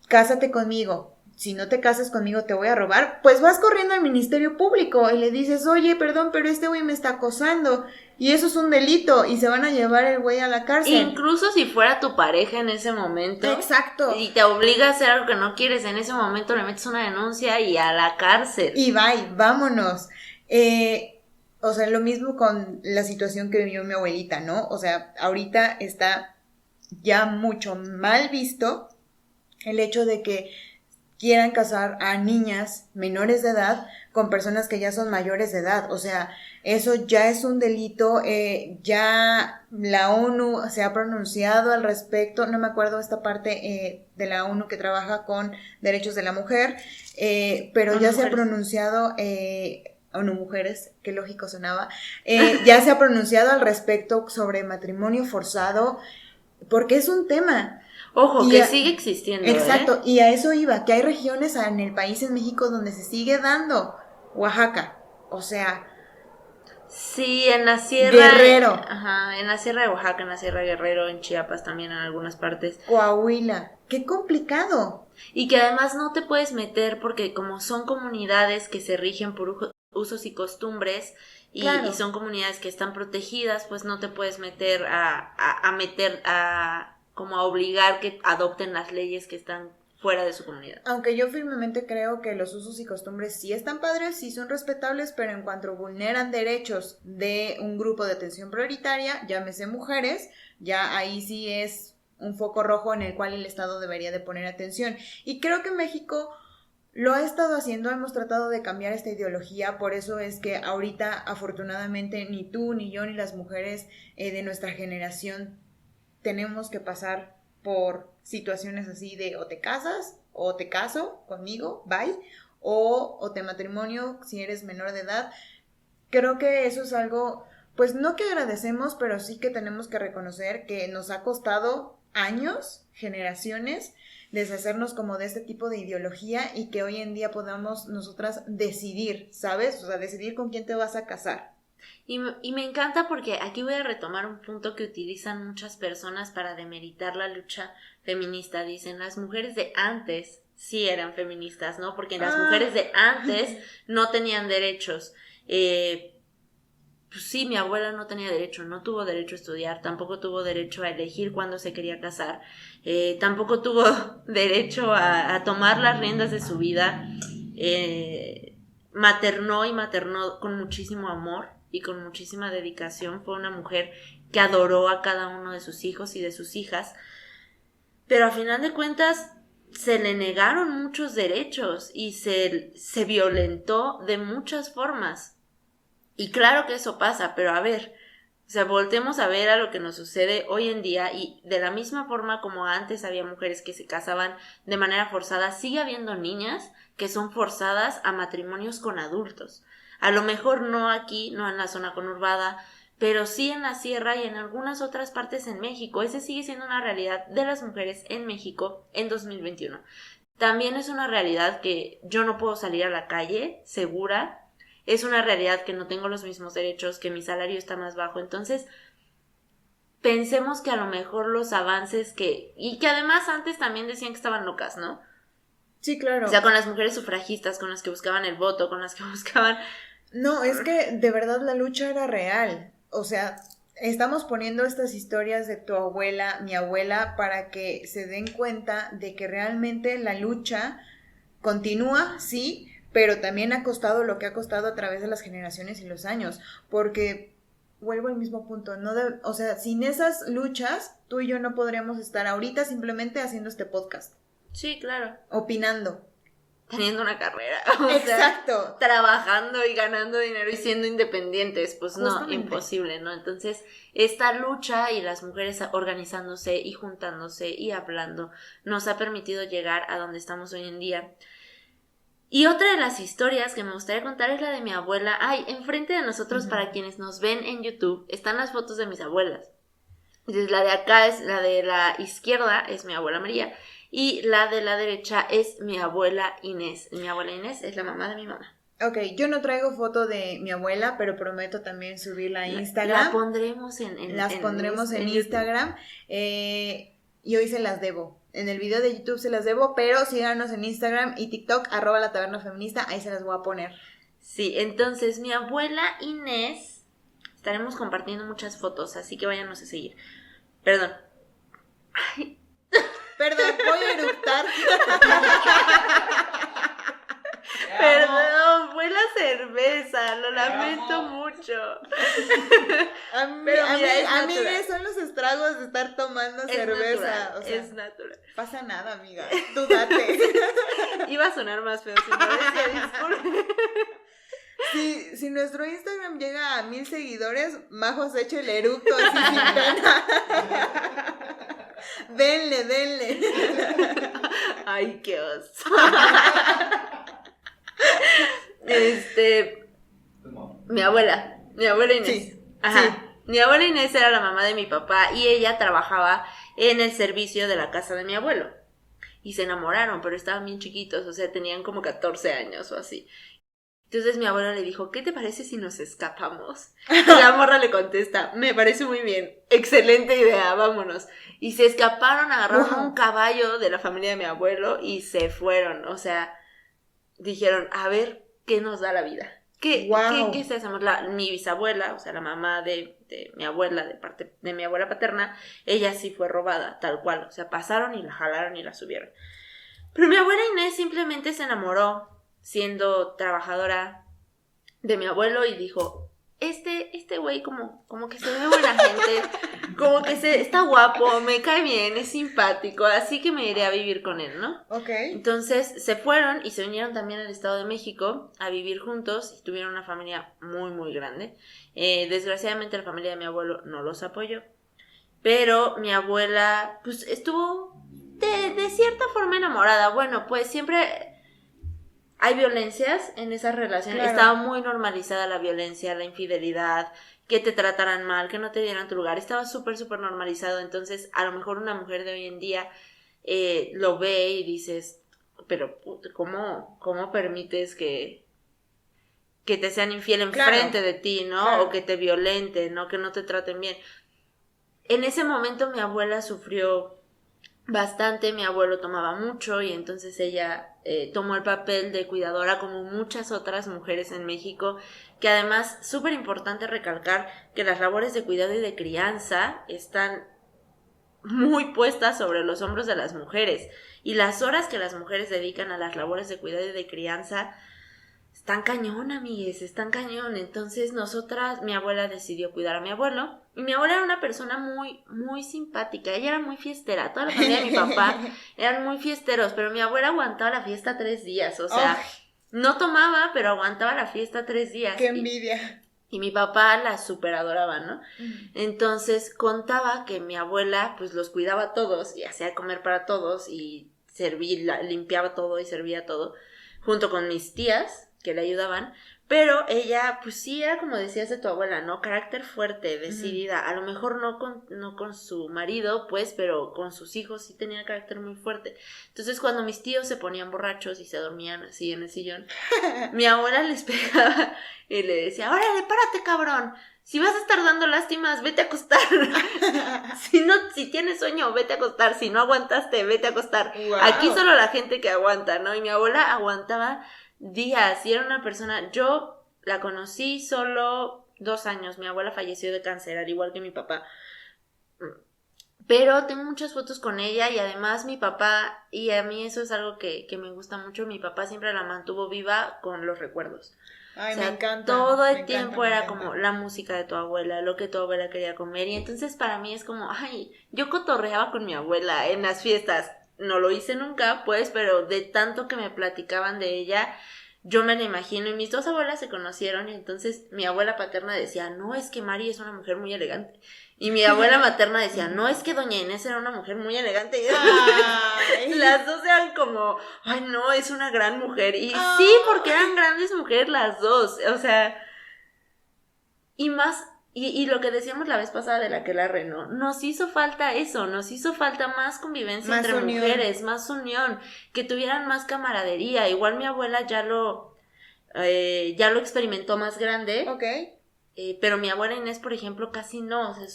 cásate conmigo, si no te casas conmigo te voy a robar, pues vas corriendo al Ministerio Público y le dices, oye, perdón, pero este güey me está acosando y eso es un delito y se van a llevar el güey a la cárcel. Incluso si fuera tu pareja en ese momento. Exacto. Y te obliga a hacer algo que no quieres, en ese momento le metes una denuncia y a la cárcel. Y bye, vámonos. O sea, lo mismo con la situación que vivió mi abuelita, ¿no? O sea, ahorita está ya mucho mal visto el hecho de que quieran casar a niñas menores de edad con personas que ya son mayores de edad. O sea, eso ya es un delito, ya la ONU se ha pronunciado al respecto, no me acuerdo esta parte de la ONU que trabaja con derechos de la mujer, pero ya se ha pronunciado... ONU Mujeres, qué lógico sonaba, ya se ha pronunciado al respecto sobre matrimonio forzado, porque es un tema. Ojo, que sigue existiendo. Exacto, y a eso iba, que hay regiones en el país, en México, donde se sigue dando. Oaxaca, o sea... Sí, en la sierra... Guerrero. Ajá, en la sierra de Oaxaca, en la sierra de Guerrero, en Chiapas también en algunas partes. Coahuila, qué complicado. Y que además no te puedes meter porque como son comunidades que se rigen por usos y costumbres y, claro, y son comunidades que están protegidas, pues no te puedes meter como a obligar que adopten las leyes que están fuera de su comunidad. Aunque yo firmemente creo que los usos y costumbres sí están padres, sí son respetables, pero en cuanto vulneran derechos de un grupo de atención prioritaria, llámese mujeres, ya ahí sí es un foco rojo en el cual el Estado debería de poner atención. Y creo que México lo ha estado haciendo, hemos tratado de cambiar esta ideología, por eso es que ahorita afortunadamente ni tú, ni yo, ni las mujeres de nuestra generación tenemos que pasar por situaciones así de o te casas, o te caso conmigo, bye, o te matrimonio si eres menor de edad. Creo que eso es algo, pues no que agradecemos, pero sí que tenemos que reconocer que nos ha costado años, generaciones, deshacernos como de este tipo de ideología y que hoy en día podamos nosotras decidir, ¿sabes? O sea, decidir con quién te vas a casar. Y me encanta porque aquí voy a retomar un punto que utilizan muchas personas para demeritar la lucha feminista. Dicen, las mujeres de antes sí eran feministas, ¿no? Porque las mujeres de antes no tenían derechos. Pues sí, mi abuela no tenía derecho, no tuvo derecho a estudiar, tampoco tuvo derecho a elegir cuándo se quería casar, tampoco tuvo derecho a tomar las riendas de su vida, maternó con muchísimo amor y con muchísima dedicación, fue una mujer que adoró a cada uno de sus hijos y de sus hijas, pero a final de cuentas se le negaron muchos derechos y se violentó de muchas formas. Y claro que eso pasa, pero a ver, o sea, voltemos a ver a lo que nos sucede hoy en día y de la misma forma como antes había mujeres que se casaban de manera forzada, sigue habiendo niñas que son forzadas a matrimonios con adultos. A lo mejor no aquí, no en la zona conurbada, pero sí en la sierra y en algunas otras partes en México. Ese sigue siendo una realidad de las mujeres en México en 2021. También es una realidad que yo no puedo salir a la calle segura. Es una realidad que no tengo los mismos derechos, que mi salario está más bajo. Entonces, pensemos que a lo mejor los avances y que además antes también decían que estaban locas, ¿no? Sí, claro. O sea, con las mujeres sufragistas, con las que buscaban el voto, con las que buscaban... No, es que de verdad la lucha era real. O sea, estamos poniendo estas historias de tu abuela, mi abuela, para que se den cuenta de que realmente la lucha continúa, sí, pero también ha costado lo que ha costado a través de las generaciones y los años, porque vuelvo al mismo punto, o sea, sin esas luchas, tú y yo no podríamos estar ahorita simplemente haciendo este podcast. Sí, claro. Opinando. Teniendo una carrera. Exacto. Sea, trabajando y ganando dinero y siendo independientes, pues justamente. No, imposible, ¿no? Entonces, esta lucha y las mujeres organizándose y juntándose y hablando nos ha permitido llegar a donde estamos hoy en día. Y otra de las historias que me gustaría contar es la de mi abuela. Ay, enfrente de nosotros, para quienes nos ven en YouTube, están las fotos de mis abuelas. Entonces, la de acá es la de la izquierda, es mi abuela María, y la de la derecha es mi abuela Inés. Mi abuela Inés es la mamá de mi mamá. Ok, yo no traigo foto de mi abuela, pero prometo también subirla a Instagram. La pondremos Las pondremos en Instagram. Y hoy se las debo. En el video de YouTube se las debo, pero síganos en Instagram y TikTok, @lataberna_feminista, ahí se las voy a poner. Sí, entonces mi abuela Inés, estaremos compartiendo muchas fotos, así que váyanos a seguir. Perdón. Ay. Perdón, voy a eructar. Perdón, fue la cerveza, lo lamento mucho. A mí son los estragos de estar tomando cerveza. Natural, o sea, es natural. Pasa nada, amiga. Tú date. Iba a sonar más feo si no decía disculpe. Si nuestro Instagram llega a 1000 seguidores, Majo se echa el eructo así sin pena. Denle. Ay, qué oso. Mi abuela Inés. Sí, Ajá. sí. Mi abuela Inés era la mamá de mi papá y ella trabajaba en el servicio de la casa de mi abuelo. Y se enamoraron, pero estaban bien chiquitos, o sea, tenían como 14 años o así. Entonces mi abuela le dijo, ¿qué te parece si nos escapamos? Y la morra le contesta, me parece muy bien, excelente idea, vámonos. Y se escaparon, agarraron un caballo de la familia de mi abuelo y se fueron. O sea, dijeron, a ver, ¿qué nos da la vida? ¿Qué se hacemos? Mi bisabuela, o sea, la mamá de mi abuela, de parte de mi abuela paterna, ella sí fue robada, tal cual. O sea, pasaron y la jalaron y la subieron. Pero mi abuela Inés simplemente se enamoró siendo trabajadora de mi abuelo y dijo, este güey como que se ve buena gente, como que está guapo, me cae bien, es simpático, así que me iré a vivir con él, ¿no? Ok. Entonces se fueron y se vinieron también al Estado de México a vivir juntos y tuvieron una familia muy, muy grande. Desgraciadamente la familia de mi abuelo no los apoyó, pero mi abuela pues estuvo de cierta forma enamorada. Bueno, pues siempre hay violencias en esas relaciones. Claro. Estaba muy normalizada la violencia, la infidelidad, que te trataran mal, que no te dieran tu lugar. Estaba súper, súper normalizado. Entonces, a lo mejor una mujer de hoy en día lo ve y dices, pero ¿cómo permites que te sean infiel enfrente de ti, ¿no? Claro. O que te violenten, ¿no? Que no te traten bien. En ese momento mi abuela sufrió bastante, mi abuelo tomaba mucho y entonces ella tomó el papel de cuidadora como muchas otras mujeres en México, que además, súper importante recalcar que las labores de cuidado y de crianza están muy puestas sobre los hombros de las mujeres y las horas que las mujeres dedican a las labores de cuidado y de crianza están cañón, amigues, están cañón. Entonces mi abuela decidió cuidar a mi abuelo. Y mi abuela era una persona muy, muy simpática. Ella era muy fiestera. Toda la familia de mi papá eran muy fiesteros. Pero mi abuela aguantaba la fiesta 3 días. O sea, no tomaba, pero aguantaba la fiesta 3 días. ¡Qué envidia! Y mi papá la super adoraba, ¿no? Entonces contaba que mi abuela pues los cuidaba a todos y hacía comer para todos y limpiaba todo y servía todo. Junto con mis tías que le ayudaban, pero ella, pues sí, era como decías de tu abuela, ¿no? Carácter fuerte, decidida, a lo mejor no con su marido, pues, pero con sus hijos sí tenía carácter muy fuerte. Entonces, cuando mis tíos se ponían borrachos y se dormían así en el sillón, mi abuela les pegaba y le decía, órale, párate, cabrón, si vas a estar dando lástimas, vete a acostar. Si tienes sueño, vete a acostar, si no aguantaste, vete a acostar. Wow. Aquí solo la gente que aguanta, ¿no? Y mi abuela aguantaba días y era una persona, yo la conocí solo 2 años, mi abuela falleció de cáncer, al igual que mi papá, pero tengo muchas fotos con ella y además mi papá, y a mí eso es algo que me gusta mucho, mi papá siempre la mantuvo viva con los recuerdos. Ay, o sea, me encanta. todo el me tiempo encanta, era como la música de tu abuela, lo que tu abuela quería comer, y entonces para mí es como, ay, yo cotorreaba con mi abuela en las fiestas. No lo hice nunca, pues, pero de tanto que me platicaban de ella, yo me la imagino. Y mis 2 abuelas se conocieron y entonces mi abuela paterna decía, no, es que Mari es una mujer muy elegante. Y mi abuela materna decía, no, es que doña Inés era una mujer muy elegante. Y Ay. las dos eran como, ay, no, es una gran mujer. Y sí, porque eran grandes mujeres las dos. O sea, y más... Y lo que decíamos la vez pasada de la aquelarre, ¿no? Nos hizo falta eso, nos hizo falta más convivencia Más entre unión. mujeres, más unión, que tuvieran más camaradería. Igual mi abuela ya lo experimentó más grande, Ok. pero mi abuela Inés, por ejemplo, casi no. O sea,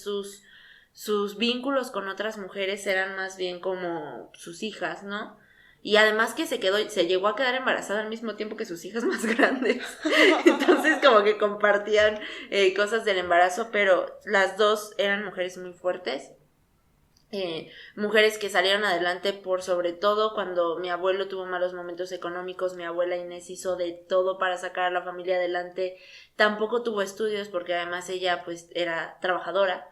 sus vínculos con otras mujeres eran más bien como sus hijas, ¿no? Y además que se llegó a quedar embarazada al mismo tiempo que sus hijas más grandes. Entonces como que compartían cosas del embarazo, pero las dos eran mujeres muy fuertes. Mujeres que salieron adelante por sobre todo cuando mi abuelo tuvo malos momentos económicos. Mi abuela Inés hizo de todo para sacar a la familia adelante. Tampoco tuvo estudios porque además ella pues era trabajadora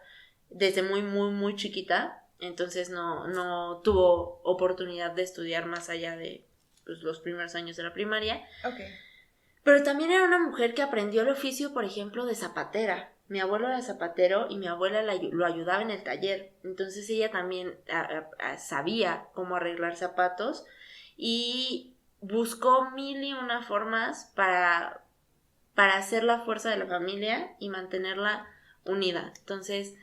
desde muy, muy, muy chiquita. Entonces no tuvo oportunidad de estudiar más allá de pues, los primeros años de la primaria. Ok. Pero también era una mujer que aprendió el oficio, por ejemplo, de zapatera. Mi abuelo era zapatero y mi abuela lo ayudaba en el taller. Entonces ella también sabía cómo arreglar zapatos y buscó 1001 formas para hacer la fuerza de la familia y mantenerla unida. Entonces...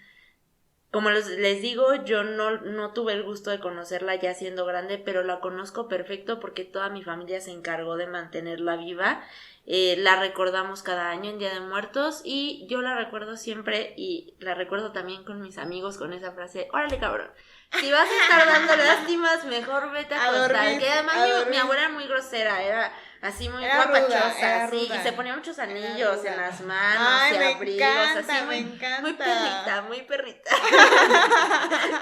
Como les digo, yo no tuve el gusto de conocerla ya siendo grande, pero la conozco perfecto porque toda mi familia se encargó de mantenerla viva. La recordamos cada año en Día de Muertos y yo la recuerdo siempre y la recuerdo también con mis amigos con esa frase, órale cabrón, si vas a estar dando lástimas, mejor vete a acostar. dormir, Que además mi abuela era muy grosera, era así muy guapachosa, así, y se ponía muchos anillos en las manos. Ay, y me abrigos, encanta, así me encanta. muy perrita.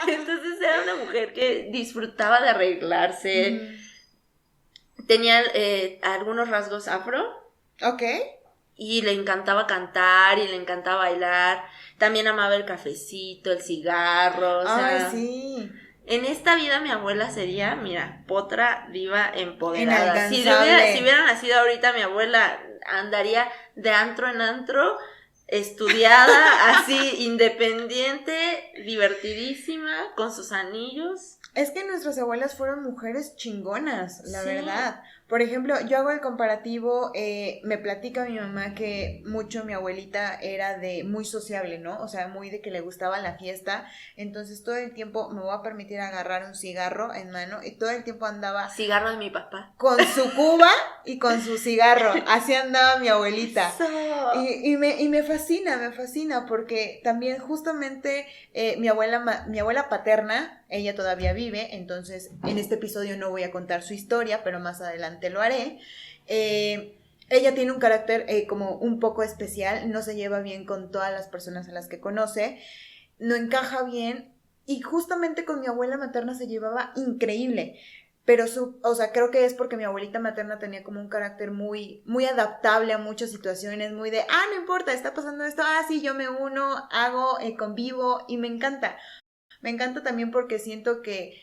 Entonces era una mujer que disfrutaba de arreglarse. Tenía algunos rasgos afro. Ok. y le encantaba cantar y le encantaba bailar. También amaba el cafecito, el cigarro, o sea... Ay, sí. En esta vida mi abuela sería, mira, potra, diva, empoderada. Si Inalcanzable. hubiera nacido ahorita mi abuela, andaría de antro en antro, estudiada, así, independiente, divertidísima, con sus anillos. Es que nuestras abuelas fueron mujeres chingonas, la Sí. verdad. Por ejemplo, yo hago el comparativo, me platica mi mamá que mucho mi abuelita era de muy sociable, ¿no? O sea, muy de que le gustaba la fiesta. Entonces todo el tiempo me voy a permitir agarrar un cigarro en mano y todo el tiempo andaba Cigarro de mi papá. con su cuba y con su cigarro. Así andaba mi abuelita. Y me fascina porque también justamente mi abuela paterna, ella todavía vive, entonces en este episodio no voy a contar su historia, pero más adelante lo haré. Ella tiene un carácter como un poco especial, no se lleva bien con todas las personas a las que conoce, no encaja bien y justamente con mi abuela materna se llevaba increíble. Pero o sea, creo que es porque mi abuelita materna tenía como un carácter muy, muy adaptable a muchas situaciones, muy de, no importa, está pasando esto, sí, yo me uno, hago, convivo, y me encanta. Me encanta también porque siento que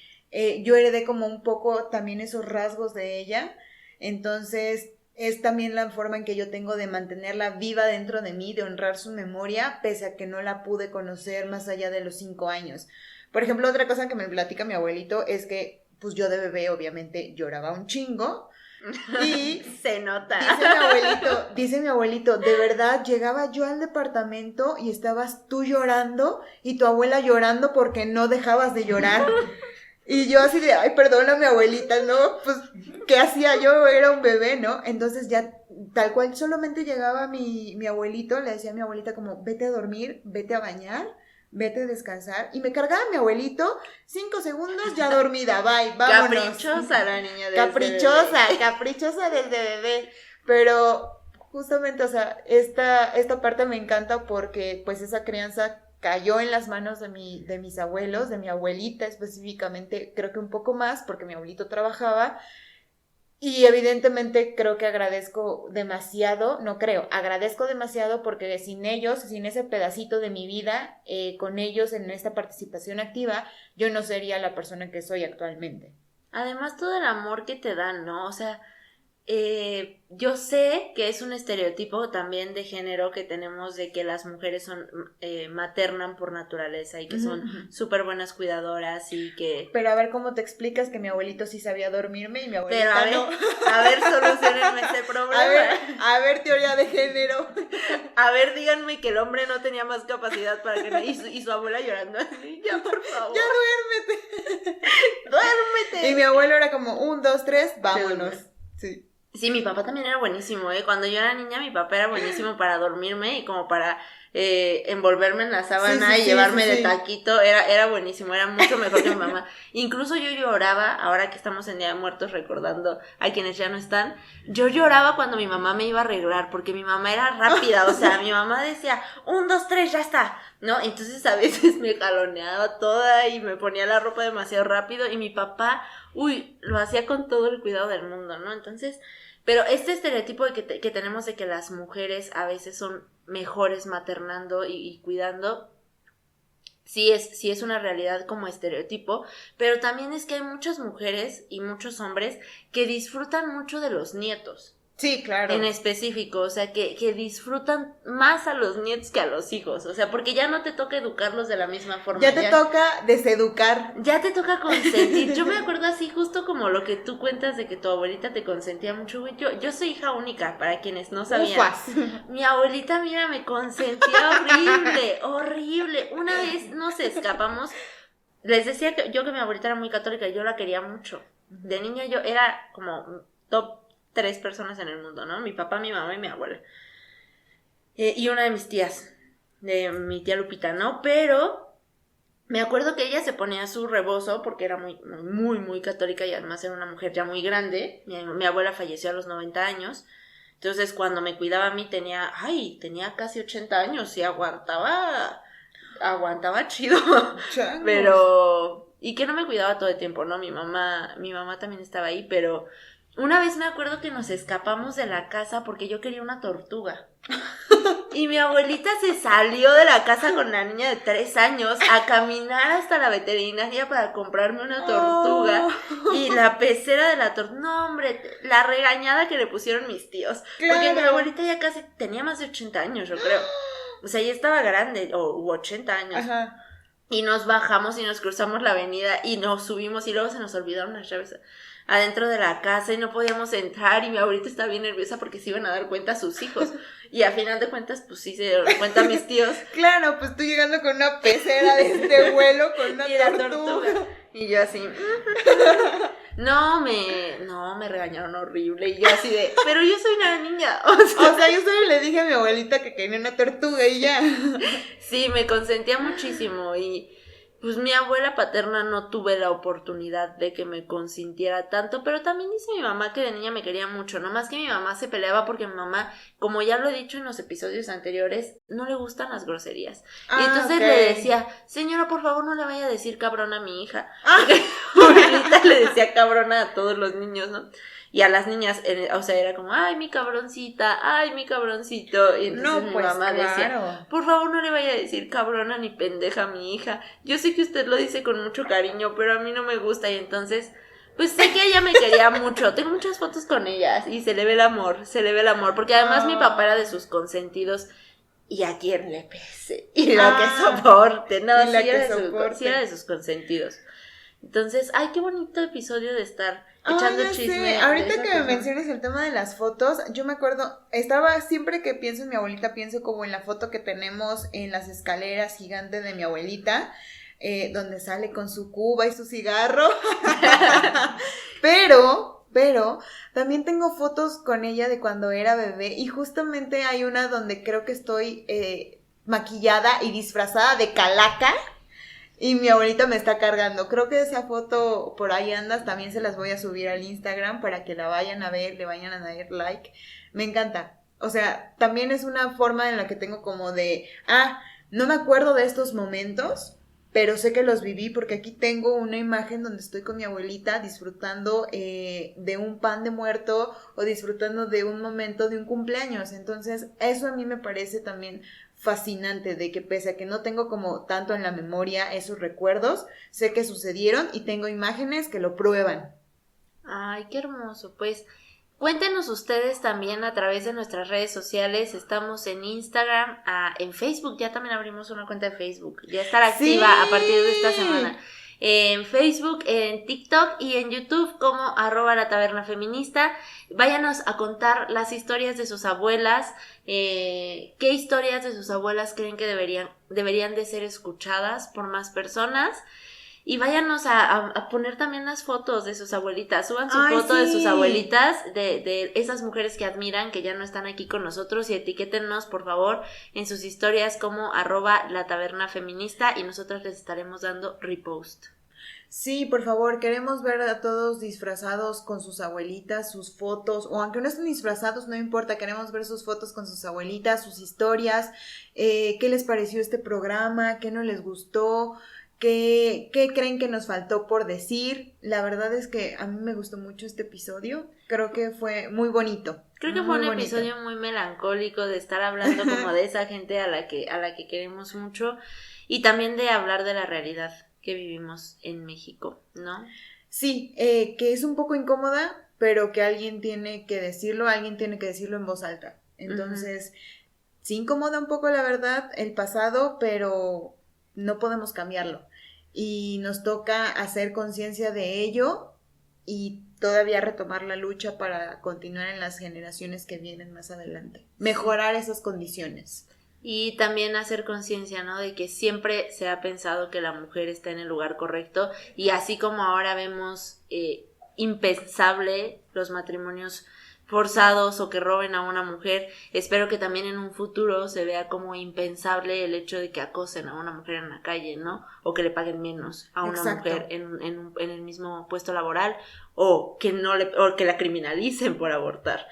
yo heredé como un poco también esos rasgos de ella, entonces es también la forma en que yo tengo de mantenerla viva dentro de mí, de honrar su memoria, pese a que no la pude conocer más allá de los 5 años. Por ejemplo, otra cosa que me platica mi abuelito es que pues yo de bebé obviamente lloraba un chingo y Se nota. dice mi abuelito, de verdad llegaba yo al departamento y estabas tú llorando y tu abuela llorando porque no dejabas de llorar. Y yo así de, ay, perdóname abuelita, ¿no? Pues, ¿qué hacía yo? Era un bebé, ¿no? Entonces ya tal cual solamente llegaba mi abuelito, le decía a mi abuelita como, vete a dormir, vete a bañar, vete a descansar. Y me cargaba mi abuelito, 5 segundos ya dormida, bye, vámonos. Caprichosa la niña de Caprichosa desde bebé. Pero justamente, o sea, esta parte me encanta porque pues esa crianza cayó en las manos de mis abuelos, de mi abuelita específicamente, creo que un poco más porque mi abuelito trabajaba. Y evidentemente creo que agradezco demasiado porque sin ellos, sin ese pedacito de mi vida, con ellos en esta participación activa, yo no sería la persona que soy actualmente. Además, todo el amor que te dan, ¿no? O sea, yo sé que es un estereotipo también de género que tenemos de que las mujeres son maternan por naturaleza y que son súper buenas cuidadoras y que... Pero a ver cómo te explicas que mi abuelito sí sabía dormirme y mi abuelita Pero a ver, solucionenme ese problema. A ver, teoría de género. A ver, díganme que el hombre no tenía más capacidad para que... Y su abuela llorando así, ya, por favor. Ya duérmete. Duérmete. Y mi abuelo era como, 1, 2, 3, vámonos. Sí. Sí, mi papá también era buenísimo, ¿eh? Cuando yo era niña, mi papá era buenísimo para dormirme y como para envolverme en la sábana y llevarme de taquito. Era buenísimo, era mucho mejor que mi mamá. Incluso yo lloraba, ahora que estamos en Día de Muertos recordando a quienes ya no están, yo lloraba cuando mi mamá me iba a arreglar, porque mi mamá era rápida, o sea, mi mamá decía, 1, 2, 3, ya está, ¿no? Entonces a veces me jaloneaba toda y me ponía la ropa demasiado rápido y mi papá, lo hacía con todo el cuidado del mundo, ¿no? Entonces... Pero este estereotipo que tenemos de que las mujeres a veces son mejores maternando y cuidando, sí es una realidad como estereotipo, pero también es que hay muchas mujeres y muchos hombres que disfrutan mucho de los nietos. Sí, claro. En específico, o sea, que disfrutan más a los nietos que a los hijos, o sea, porque ya no te toca educarlos de la misma forma. Ya te toca deseducar. Ya te toca consentir. Yo me acuerdo así, justo como lo que tú cuentas de que tu abuelita te consentía mucho, güey. Yo soy hija única, para quienes no sabían. Ufas. Mi abuelita, mira, me consentía horrible. Una vez nos escapamos. Les decía que mi abuelita era muy católica y yo la quería mucho. De niña yo era como top 3 personas en el mundo, ¿no? Mi papá, mi mamá y mi abuela. Y una de mis tías, de mi tía Lupita, ¿no? Pero me acuerdo que ella se ponía su rebozo porque era muy, muy, muy católica y además era una mujer ya muy grande. Mi abuela falleció a los 90 años. Entonces, cuando me cuidaba a mí tenía casi 80 años y aguantaba chido. Changos. Pero... Y que no me cuidaba todo el tiempo, ¿no? Mi mamá también estaba ahí, pero... una vez me acuerdo que nos escapamos de la casa porque yo quería una tortuga. Y mi abuelita se salió de la casa con la niña de 3 años a caminar hasta la veterinaria para comprarme una tortuga. Y la pecera de la tortuga, no hombre, la regañada que le pusieron mis tíos. Claro. Porque mi abuelita ya casi tenía más de 80 años, yo creo. O sea, ya estaba grande, u 80 años. Ajá. Y nos bajamos y nos cruzamos la avenida y nos subimos y luego se nos olvidaron las llaves adentro de la casa y no podíamos entrar y mi abuelita estaba bien nerviosa porque se iban a dar cuenta sus hijos. Y a final de cuentas, pues sí se dieron cuenta mis tíos. Claro, pues tú llegando con una pecera de este vuelo, con una Y la tortuga. Y yo así. No, me regañaron horrible. Y yo así de, pero yo soy una niña. O sea, yo solo le dije a mi abuelita que quería una tortuga y ya. Sí, me consentía muchísimo y pues mi abuela paterna no tuve la oportunidad de que me consintiera tanto, pero también dice mi mamá que de niña me quería mucho, nomás que mi mamá se peleaba porque mi mamá, como ya lo he dicho en los episodios anteriores, no le gustan las groserías. Y entonces le decía, señora, por favor no le vaya a decir cabrona a mi hija. Porque mi abuelita le decía cabrona a todos los niños, ¿no? Y a las niñas, o sea, era como, ay, mi cabroncita, ay, mi cabroncito. Y entonces mi mamá decía, por favor no le vaya a decir cabrona ni pendeja a mi hija. Yo sé que usted lo dice con mucho cariño, pero a mí no me gusta. Y entonces, pues sé que ella me quería mucho. Tengo muchas fotos con ellas y se le ve el amor, porque además mi papá era de sus consentidos. Y a quien le pese, y lo que soporte, no, sí era de sus consentidos. Entonces, ay, qué bonito episodio de estar echando chisme. Ahorita que me mencionas el tema de las fotos, yo me acuerdo, siempre que pienso en mi abuelita, pienso como en la foto que tenemos en las escaleras gigantes de mi abuelita, donde sale con su cuba y su cigarro. Pero también tengo fotos con ella de cuando era bebé y justamente hay una donde creo que estoy maquillada y disfrazada de calaca. Y mi abuelita me está cargando. Creo que esa foto por ahí andas. También se las voy a subir al Instagram para que la vayan a ver, le vayan a dar like. Me encanta. O sea, también es una forma en la que tengo como de, no me acuerdo de estos momentos, pero sé que los viví porque aquí tengo una imagen donde estoy con mi abuelita disfrutando de un pan de muerto o disfrutando de un momento de un cumpleaños. Entonces, eso a mí me parece también fascinante, de que pese a que no tengo como tanto en la memoria esos recuerdos, sé que sucedieron y tengo imágenes que lo prueban. Ay, qué hermoso. Pues cuéntenos ustedes también a través de nuestras redes sociales. Estamos en Instagram, en Facebook, ya también abrimos una cuenta de Facebook, ya estará activa a partir de esta semana. En Facebook, en TikTok y en YouTube como @latavernafeminista. Váyanos a contar las historias de sus abuelas, qué historias de sus abuelas creen que deberían de ser escuchadas por más personas. Y váyanos a poner también las fotos de sus abuelitas. Suban su foto de sus abuelitas, de esas mujeres que admiran, que ya no están aquí con nosotros, y etiquétennos, por favor, en sus historias como @latavernafeminista y nosotros les estaremos dando repost. Sí, por favor, queremos ver a todos disfrazados con sus abuelitas, sus fotos, o aunque no estén disfrazados, no importa, queremos ver sus fotos con sus abuelitas, sus historias, qué les pareció este programa, qué no les gustó, ¿qué creen que nos faltó por decir? La verdad es que a mí me gustó mucho este episodio. Creo que fue muy bonito. Creo que fue un episodio muy melancólico de estar hablando como de esa gente a la que queremos mucho y también de hablar de la realidad que vivimos en México, ¿no? Sí, que es un poco incómoda, pero que alguien tiene que decirlo en voz alta. Entonces, sí incomoda un poco, la verdad, el pasado, pero no podemos cambiarlo y nos toca hacer conciencia de ello y todavía retomar la lucha para continuar en las generaciones que vienen más adelante, mejorar esas condiciones. Y también hacer conciencia, ¿no? De que siempre se ha pensado que la mujer está en el lugar correcto y así como ahora vemos impensable los matrimonios forzados o que roben a una mujer, espero que también en un futuro se vea como impensable el hecho de que acosen a una mujer en la calle, ¿no? O que le paguen menos a una mujer en el mismo puesto laboral o que la criminalicen por abortar.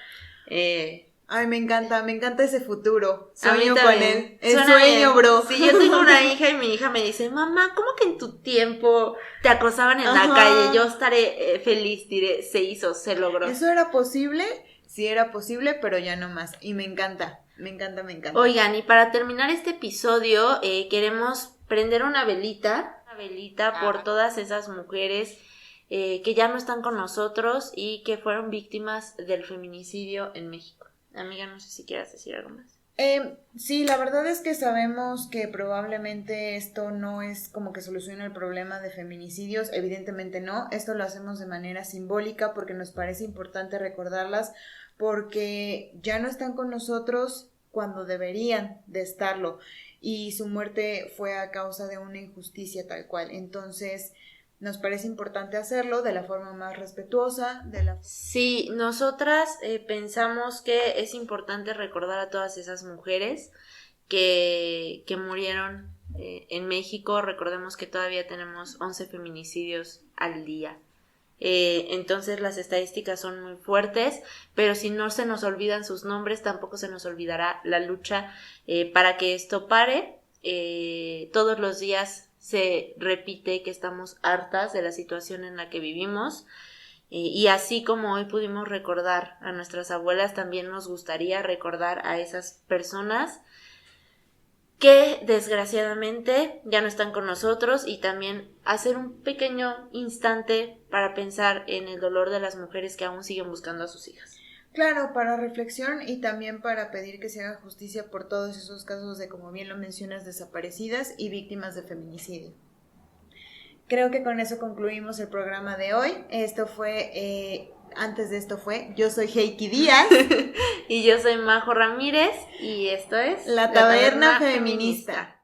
Ay, me encanta ese futuro. A mí Sueño con también. él. El Suena sueño, bien. bro. Sí, yo tengo una hija y mi hija me dice, mamá, ¿cómo que en tu tiempo te acosaban en la Ajá. calle? Yo estaré feliz, diré, se hizo, se logró. ¿Eso era posible? Sí era posible, pero ya no más. Y me encanta. Oigan, y para terminar este episodio, queremos prender una velita por todas esas mujeres que ya no están con nosotros y que fueron víctimas del feminicidio en México. Amiga, no sé si quieras decir algo más. Sí, la verdad es que sabemos que probablemente esto no es como que soluciona el problema de feminicidios, evidentemente no, esto lo hacemos de manera simbólica porque nos parece importante recordarlas porque ya no están con nosotros cuando deberían de estarlo y su muerte fue a causa de una injusticia tal cual, entonces nos parece importante hacerlo de la forma más respetuosa, Sí, nosotras pensamos que es importante recordar a todas esas mujeres que murieron en México. Recordemos que todavía tenemos 11 feminicidios al día. Entonces las estadísticas son muy fuertes, pero si no se nos olvidan sus nombres, tampoco se nos olvidará la lucha para que esto pare. Todos los días se repite que estamos hartas de la situación en la que vivimos y así como hoy pudimos recordar a nuestras abuelas, también nos gustaría recordar a esas personas que desgraciadamente ya no están con nosotros y también hacer un pequeño instante para pensar en el dolor de las mujeres que aún siguen buscando a sus hijas. Claro, para reflexión y también para pedir que se haga justicia por todos esos casos de, como bien lo mencionas, desaparecidas y víctimas de feminicidio. Creo que con eso concluimos el programa de hoy. Yo soy Heiki Díaz. Y yo soy Majo Ramírez y esto es La Taberna Feminista.